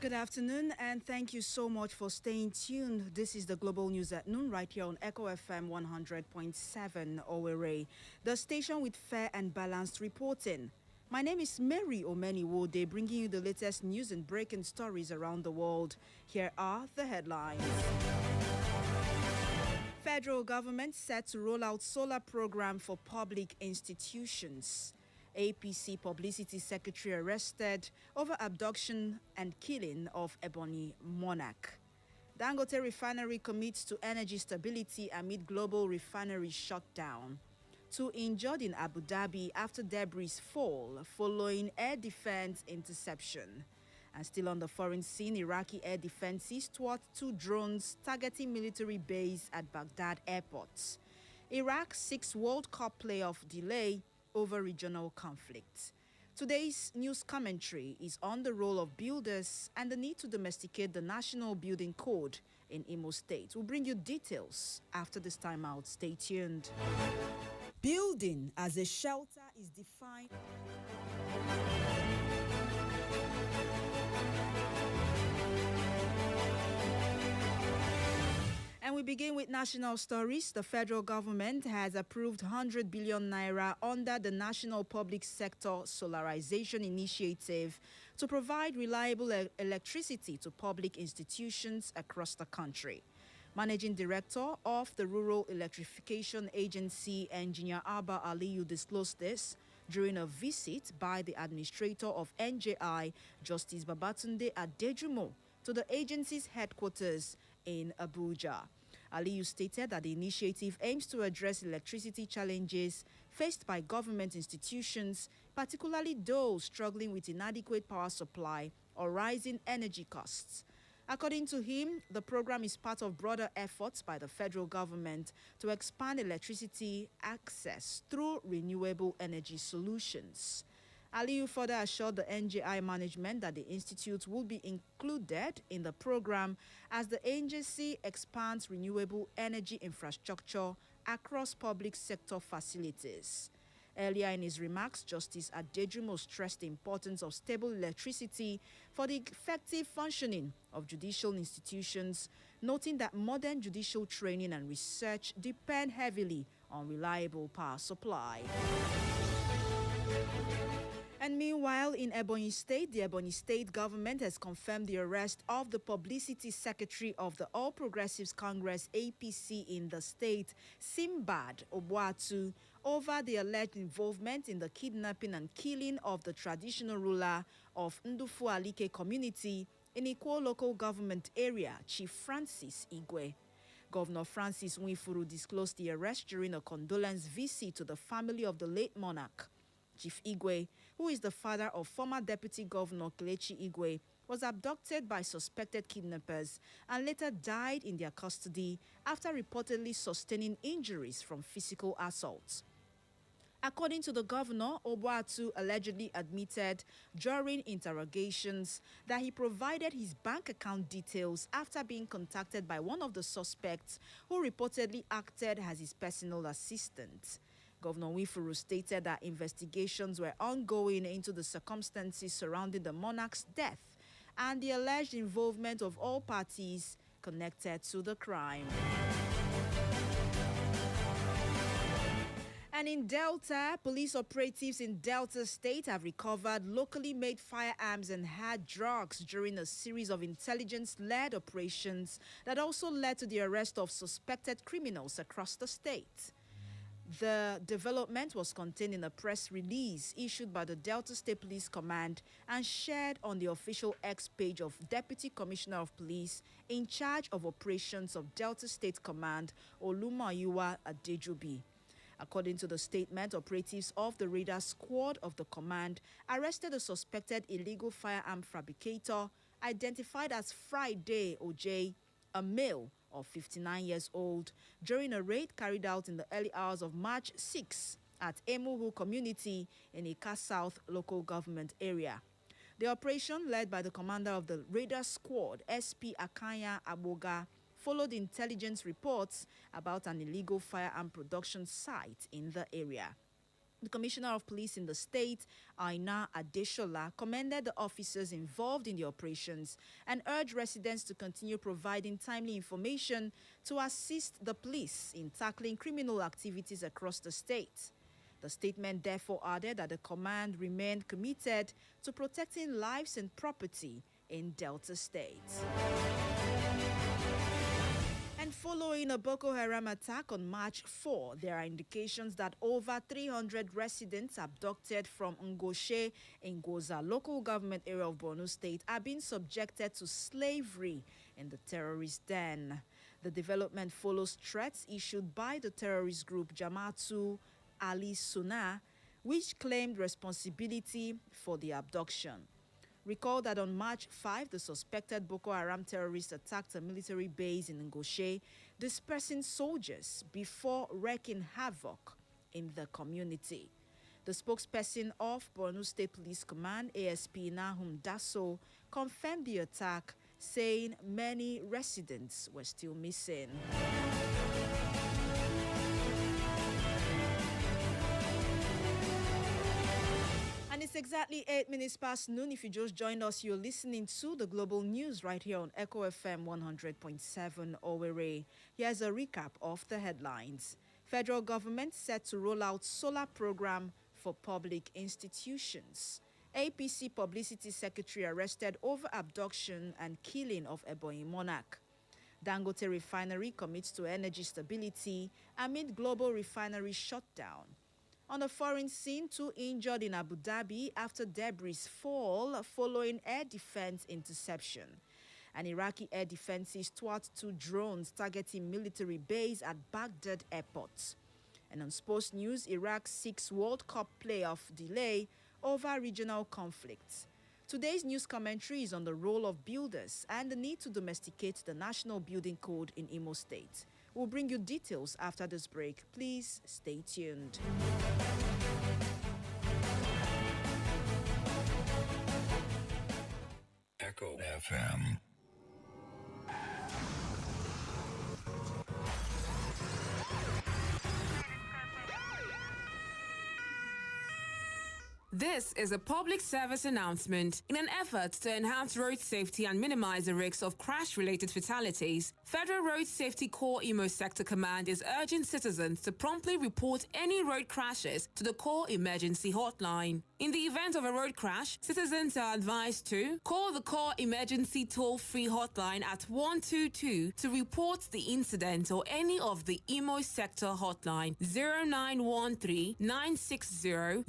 Good afternoon, and thank you so much for staying tuned. This is the Global News at Noon right here on Echo FM 100.7 Owerri, the station with fair and balanced reporting. My name is Mary Omeniwode, bringing you the latest news and breaking stories around the world. Here are the headlines. Federal government set to roll out solar program for public institutions. APC publicity secretary arrested over abduction and killing of Ebonyi monarch. Dangote refinery commits to energy stability amid global refinery shutdown. 2 injured in Abu Dhabi after debris fall following air defense interception. And still on the foreign scene, Iraqi air defenses thwart 2 drones targeting military base at Baghdad airport. Iraq 6 World Cup playoff delay over regional conflict. Today's news commentary is on the role of builders and the need to domesticate the National Building Code in Imo State. We'll bring you details after this timeout. Stay tuned. Building as a shelter is defined. And we begin with national stories. The federal government has approved 100 billion naira under the National Public Sector Solarization Initiative to provide reliable electricity to public institutions across the country. Managing Director of the Rural Electrification Agency, Engineer Abba Aliyu, disclosed this during a visit by the Administrator of NJI, Justice Babatunde Adejumo, to the agency's headquarters in Abuja. Aliyu stated that the initiative aims to address electricity challenges faced by government institutions, particularly those struggling with inadequate power supply or rising energy costs. According to him, the program is part of broader efforts by the federal government to expand electricity access through renewable energy solutions. Aliyu further assured the NJI management that the institute will be included in the program as the agency expands renewable energy infrastructure across public sector facilities. Earlier in his remarks, Justice Adejumo stressed the importance of stable electricity for the effective functioning of judicial institutions, noting that modern judicial training and research depend heavily on reliable power supply. And meanwhile, in Ebonyi State, the Ebonyi State government has confirmed the arrest of the publicity secretary of the All Progressives Congress APC in the state, Simbad Obuatu, over the alleged involvement in the kidnapping and killing of the traditional ruler of Ndufu Alike community in Ikwo local government area, Chief Francis Igwe. Governor Francis Nwifuru disclosed the arrest during a condolence visit to the family of the late monarch. Chief Igwe, who is the father of former Deputy Governor Kelechi Igwe, was abducted by suspected kidnappers and later died in their custody after reportedly sustaining injuries from physical assaults. According to the governor, Obuatu allegedly admitted during interrogations that he provided his bank account details after being contacted by one of the suspects who reportedly acted as his personal assistant. Governor Nwifuru stated that investigations were ongoing into the circumstances surrounding the monarch's death and the alleged involvement of all parties connected to the crime. And in Delta, police operatives in Delta State have recovered locally made firearms and hard drugs during a series of intelligence-led operations that also led to the arrest of suspected criminals across the state. The development was contained in a press release issued by the Delta State Police Command and shared on the official X page of Deputy Commissioner of Police in charge of operations of Delta State Command, Olumayuwa Adejobi. According to the statement, operatives of the radar squad of the command arrested a suspected illegal firearm fabricator identified as Friday OJ, a male of 59 years old, during a raid carried out in the early hours of March 6 at Emuhu community in Ika South local government area. The operation, led by the commander of the radar squad, SP Akanya Aboga, followed intelligence reports about an illegal firearm production site in the area. The Commissioner of Police in the state, Aina Adeshola, commended the officers involved in the operations and urged residents to continue providing timely information to assist the police in tackling criminal activities across the state. The statement therefore added that the command remained committed to protecting lives and property in Delta State. And following a Boko Haram attack on March 4, there are indications that over 300 residents abducted from Ngoshe in Goza local government area of Borno State are being subjected to slavery in the terrorist den. The development follows threats issued by the terrorist group Jama'atu Ali Sunnah, which claimed responsibility for the abduction. Recall that on March 5, the suspected Boko Haram terrorists attacked a military base in Ngoshe, dispersing soldiers before wreaking havoc in the community. The spokesperson of Borno State Police Command, ASP Nahum Dasso, confirmed the attack, saying many residents were still missing. And it's exactly 8 minutes past noon. If you just joined us, you're listening to the Global News right here on Echo FM 100.7 Owerri. Here's a recap of the headlines. Federal government set to roll out solar program for public institutions. APC publicity secretary arrested over abduction and killing of Ebonyi monarch. Dangote refinery commits to energy stability amid global refinery shutdown. On the foreign scene, 2 injured in Abu Dhabi after debris fall following air defense interception. And Iraqi air defenses thwart 2 drones targeting military base at Baghdad airport. And on sports news, Iraq seeks World Cup playoff delay over regional conflicts. Today's news commentary is on the role of builders and the need to domesticate the National Building Code in Imo State. We'll bring you details after this break. Please stay tuned. Echo FM. This is a public service announcement. In an effort to enhance road safety and minimize the risks of crash-related fatalities, Federal Road Safety Corps Imo Sector Command is urging citizens to promptly report any road crashes to the Corps Emergency Hotline. In the event of a road crash, citizens are advised to call the Corps Emergency Toll-Free Hotline at 122 to report the incident or any of the Imo Sector Hotline 0913 960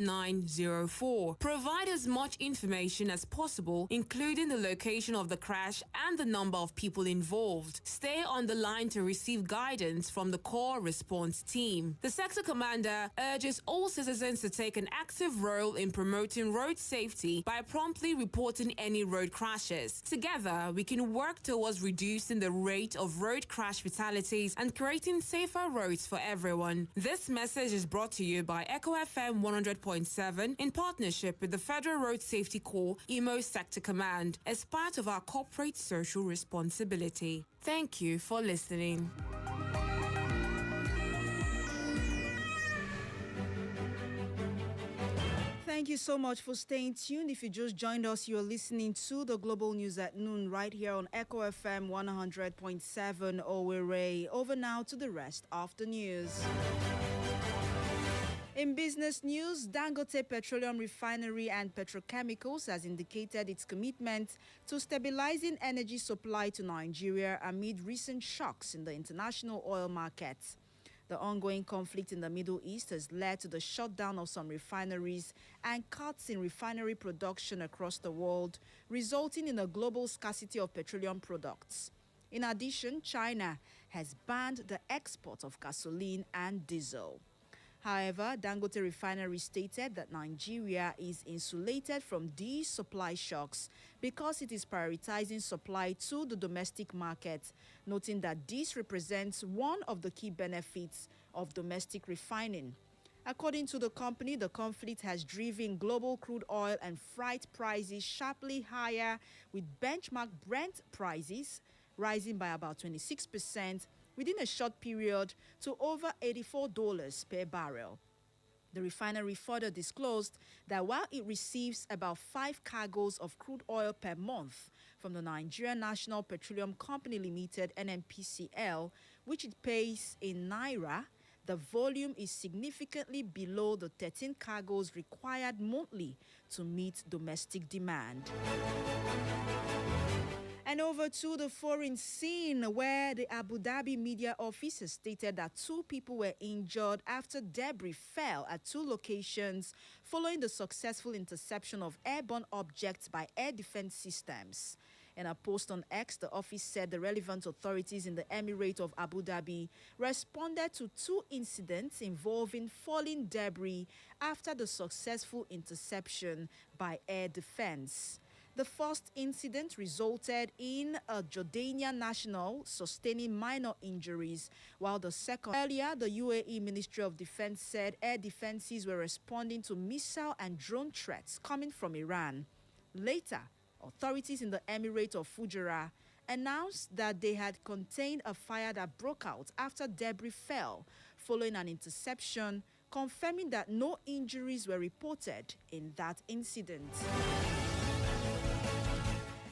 0904. Provide as much information as possible, including the location of the crash and the number of people involved. Stay on the line to receive guidance from the Corps Response Team. The Sector Commander urges all citizens to take an active role in promoting road safety by promptly reporting any road crashes. Together, we can work towards reducing the rate of road crash fatalities and creating safer roads for everyone. This message is brought to you by Echo FM 100.7 in partnership with the Federal Road Safety Corps Imo Sector Command as part of our corporate social responsibility. Thank you for listening. Thank you so much for staying tuned. If you just joined us, you're listening to the Global News at noon right here on Echo FM 100.7 Owerri. Over now to the rest of the news. In business news, Dangote Petroleum Refinery and Petrochemicals has indicated its commitment to stabilizing energy supply to Nigeria amid recent shocks in the international oil market. The ongoing conflict in the Middle East has led to the shutdown of some refineries and cuts in refinery production across the world, resulting in a global scarcity of petroleum products. In addition, China has banned the export of gasoline and diesel. However, Dangote Refinery stated that Nigeria is insulated from these supply shocks because it is prioritizing supply to the domestic market, noting that this represents one of the key benefits of domestic refining. According to the company, the conflict has driven global crude oil and freight prices sharply higher, with benchmark Brent prices rising by about 26% within a short period to over $84 per barrel. The refinery further disclosed that while it receives about 5 cargoes of crude oil per month from the Nigerian National Petroleum Company Limited (NNPCL), which it pays in naira, the volume is significantly below the 13 cargoes required monthly to meet domestic demand. And over to the foreign scene, where the Abu Dhabi media office has stated that 2 people were injured after debris fell at 2 locations following the successful interception of airborne objects by air defense systems. In a post on X, the office said the relevant authorities in the Emirate of Abu Dhabi responded to 2 incidents involving falling debris after the successful interception by air defense. The first incident resulted in a Jordanian national sustaining minor injuries, while the second, earlier, the UAE Ministry of Defense said air defenses were responding to missile and drone threats coming from Iran. Later, authorities in the Emirate of Fujairah announced that they had contained a fire that broke out after debris fell following an interception, confirming that no injuries were reported in that incident.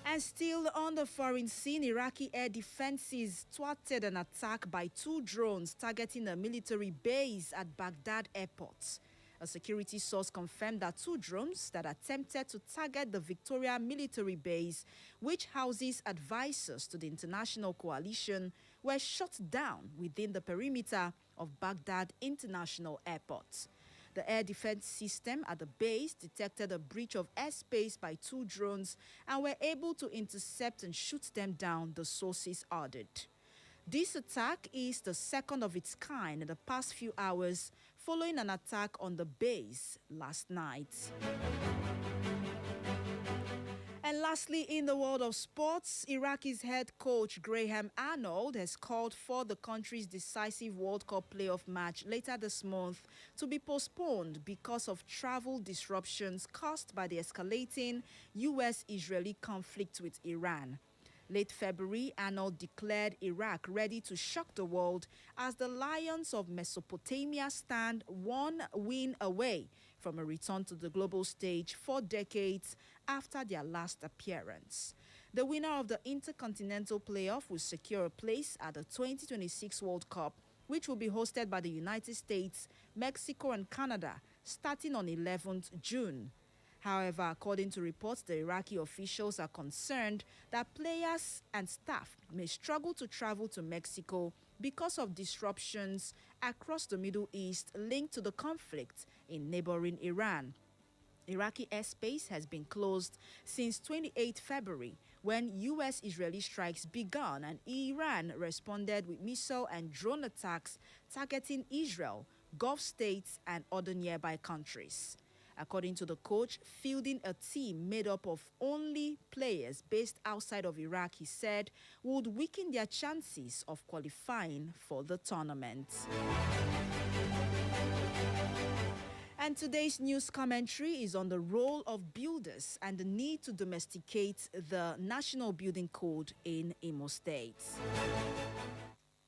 And still on the foreign scene, Iraqi air defenses thwarted an attack by 2 drones targeting a military base at Baghdad airport. A security source confirmed that 2 drones that attempted to target the Victoria military base, which houses advisors to the international coalition, were shot down within the perimeter of Baghdad International Airport. The air defense system at the base detected a breach of airspace by 2 drones and were able to intercept and shoot them down, the sources added. This attack is the second of its kind in the past few hours following an attack on the base last night. And lastly, in the world of sports, Iraqi's head coach Graham Arnold has called for the country's decisive World Cup playoff match later this month to be postponed because of travel disruptions caused by the escalating U.S.-Israeli conflict with Iran. Late February, Arnold declared Iraq ready to shock the world as the Lions of Mesopotamia stand 1 win away from a return to the global stage 4 decades after their last appearance. The winner of the Intercontinental Playoff will secure a place at the 2026 World Cup, which will be hosted by the United States, Mexico, and Canada starting on 11th June. However, according to reports, the Iraqi officials are concerned that players and staff may struggle to travel to Mexico because of disruptions across the Middle East linked to the conflict in neighboring Iran. Iraqi airspace has been closed since 28 February when U.S.-Israeli strikes began and Iran responded with missile and drone attacks targeting Israel, Gulf states, and other nearby countries. According to the coach, fielding a team made up of only players based outside of Iraq, he said, would weaken their chances of qualifying for the tournament. And today's news commentary is on the role of builders and the need to domesticate the National Building Code in Imo State.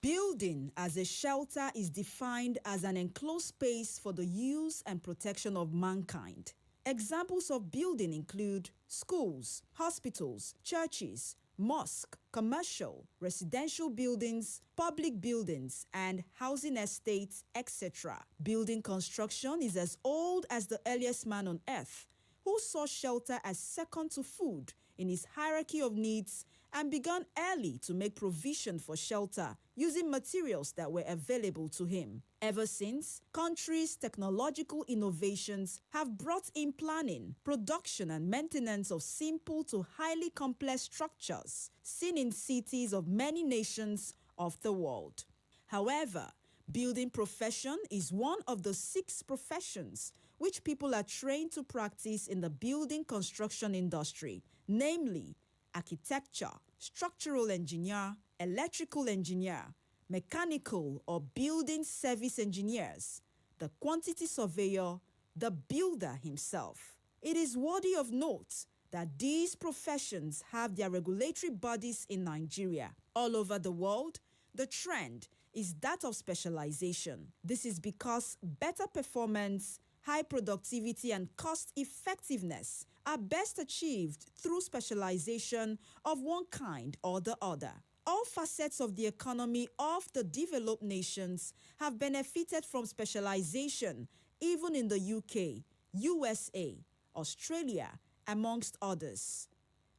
Building as a shelter is defined as an enclosed space for the use and protection of mankind. Examples of building include schools, hospitals, churches, mosques, commercial, residential buildings, public buildings, and housing estates, etc. Building construction is as old as the earliest man on earth, who saw shelter as second to food in his hierarchy of needs and began early to make provision for shelter using materials that were available to him. Ever since, countries' technological innovations have brought in planning, production, and maintenance of simple to highly complex structures seen in cities of many nations of the world. However, building profession is one of the 6 professions which people are trained to practice in the building construction industry, namely architecture, structural engineer, electrical engineer, mechanical or building service engineers, the quantity surveyor, the builder himself. It is worthy of note that these professions have their regulatory bodies in Nigeria. All over the world, The trend is that of specialization. This is because better performance, high productivity, and cost effectiveness are best achieved through specialization of one kind or the other. All facets of the economy of the developed nations have benefited from specialization, even in the UK, USA, Australia, amongst others.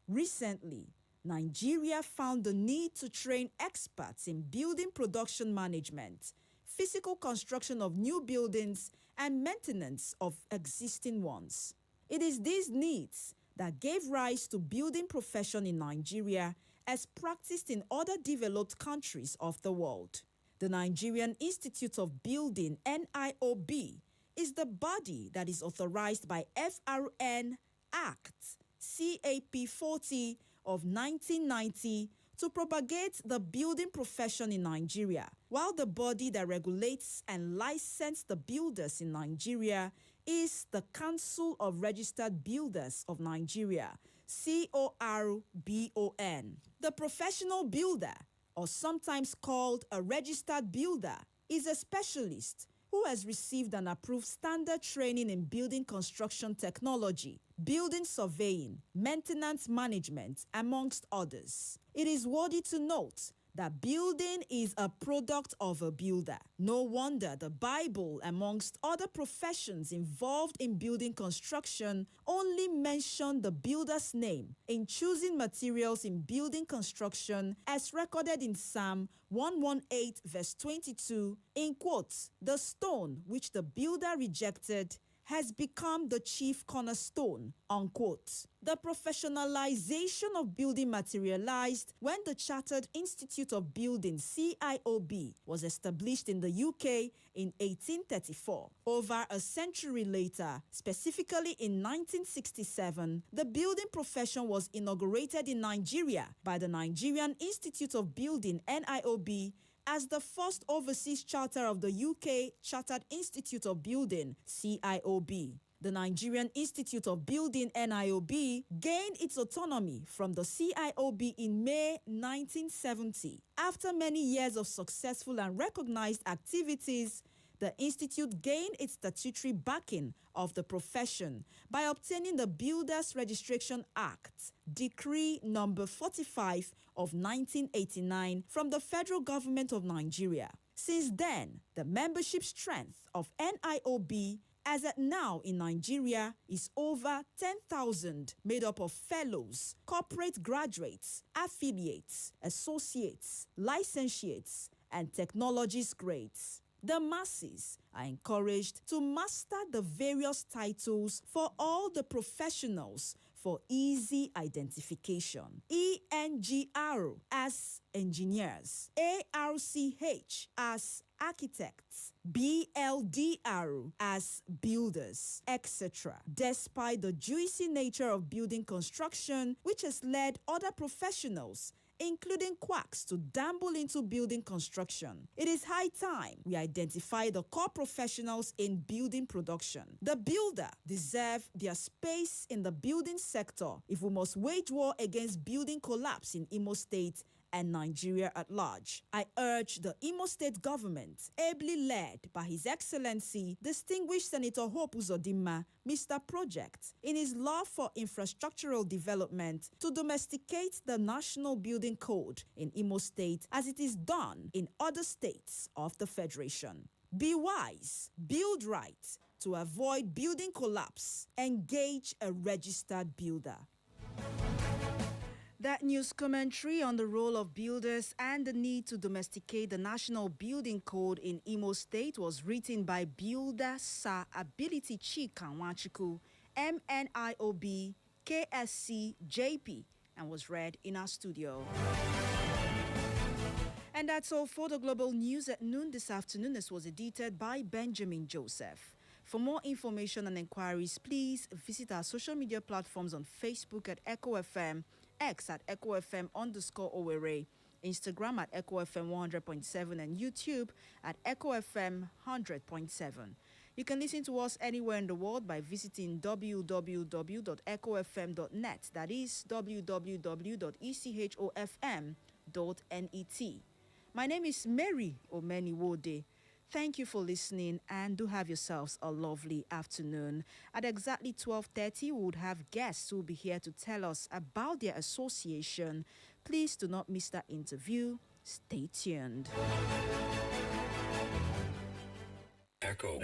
Recently, Nigeria found the need to train experts in building production management, physical construction of new buildings, and maintenance of existing ones. It is these needs that gave rise to building profession in Nigeria as practiced in other developed countries of the world. The Nigerian Institute of Building, NIOB, is the body that is authorized by FRN Act CAP 40 of 1990 to propagate the building profession in Nigeria, while the body that regulates and licenses the builders in Nigeria is the Council of Registered Builders of Nigeria, CORBON. The professional builder, or sometimes called a registered builder, is a specialist who has received an approved standard training in building construction technology, building surveying, maintenance management, amongst others. It is worthy to note that building is a product of a builder. No wonder the Bible, amongst other professions involved in building construction, only mentioned the builder's name in choosing materials in building construction as recorded in Psalm 118 verse 22, in quotes, "The stone which the builder rejected has become the chief cornerstone," unquote. The professionalization of building materialized when the Chartered Institute of Building, CIOB, was established in the UK in 1834. Over a century later, specifically in 1967, the building profession was inaugurated in Nigeria by the Nigerian Institute of Building, NIOB, as the first overseas charter of the UK Chartered Institute of Building, CIOB. The Nigerian Institute of Building, NIOB, gained its autonomy from the CIOB in May 1970. After many years of successful and recognized activities, the institute gained its statutory backing of the profession by obtaining the Builders Registration Act, Decree number 45 of 1989 from the federal government of Nigeria. Since then, the membership strength of NIOB as at now in Nigeria is over 10,000, made up of fellows, corporate graduates, affiliates, associates, licentiates, and technologist grades. The masses are encouraged to master the various titles for all the professionals for easy identification. ENGR as engineers, ARCH as architects, BLDR as builders, etc. Despite the juicy nature of building construction, which has led other professionals, including quacks, to dabble into building construction, it is high time we identify the core professionals in building production. The builder deserve their space in the building sector if we must wage war against building collapse in Imo State and Nigeria at large. I urge the Imo State government, ably led by His Excellency, Distinguished Senator Hope Uzodimma, Mr. Project, in his love for infrastructural development, to domesticate the National Building Code in Imo State as it is done in other states of the Federation. Be wise, build right. To avoid building collapse, engage a registered builder. That news commentary on the role of builders and the need to domesticate the National Building Code in Imo State was written by builder Sir Ability Chika Nwachuku, MNIOB, KSC, JP, and was read in our studio. And that's all for the global news at noon this afternoon. This was edited by Benjamin Joseph. For more information and inquiries, please visit our social media platforms on Facebook at Echo FM, X at Echo FM _Owerri, Instagram at Echo FM 100.7, and YouTube at Echo FM 100.7. You can listen to us anywhere in the world by visiting www.echofm.net. That is www.echofm.net. My name is Mary Omeniwode. Thank you for listening and do have yourselves a lovely afternoon. At exactly 12:30, we would have guests who will be here to tell us about their association. Please do not miss that interview. Stay tuned. Echo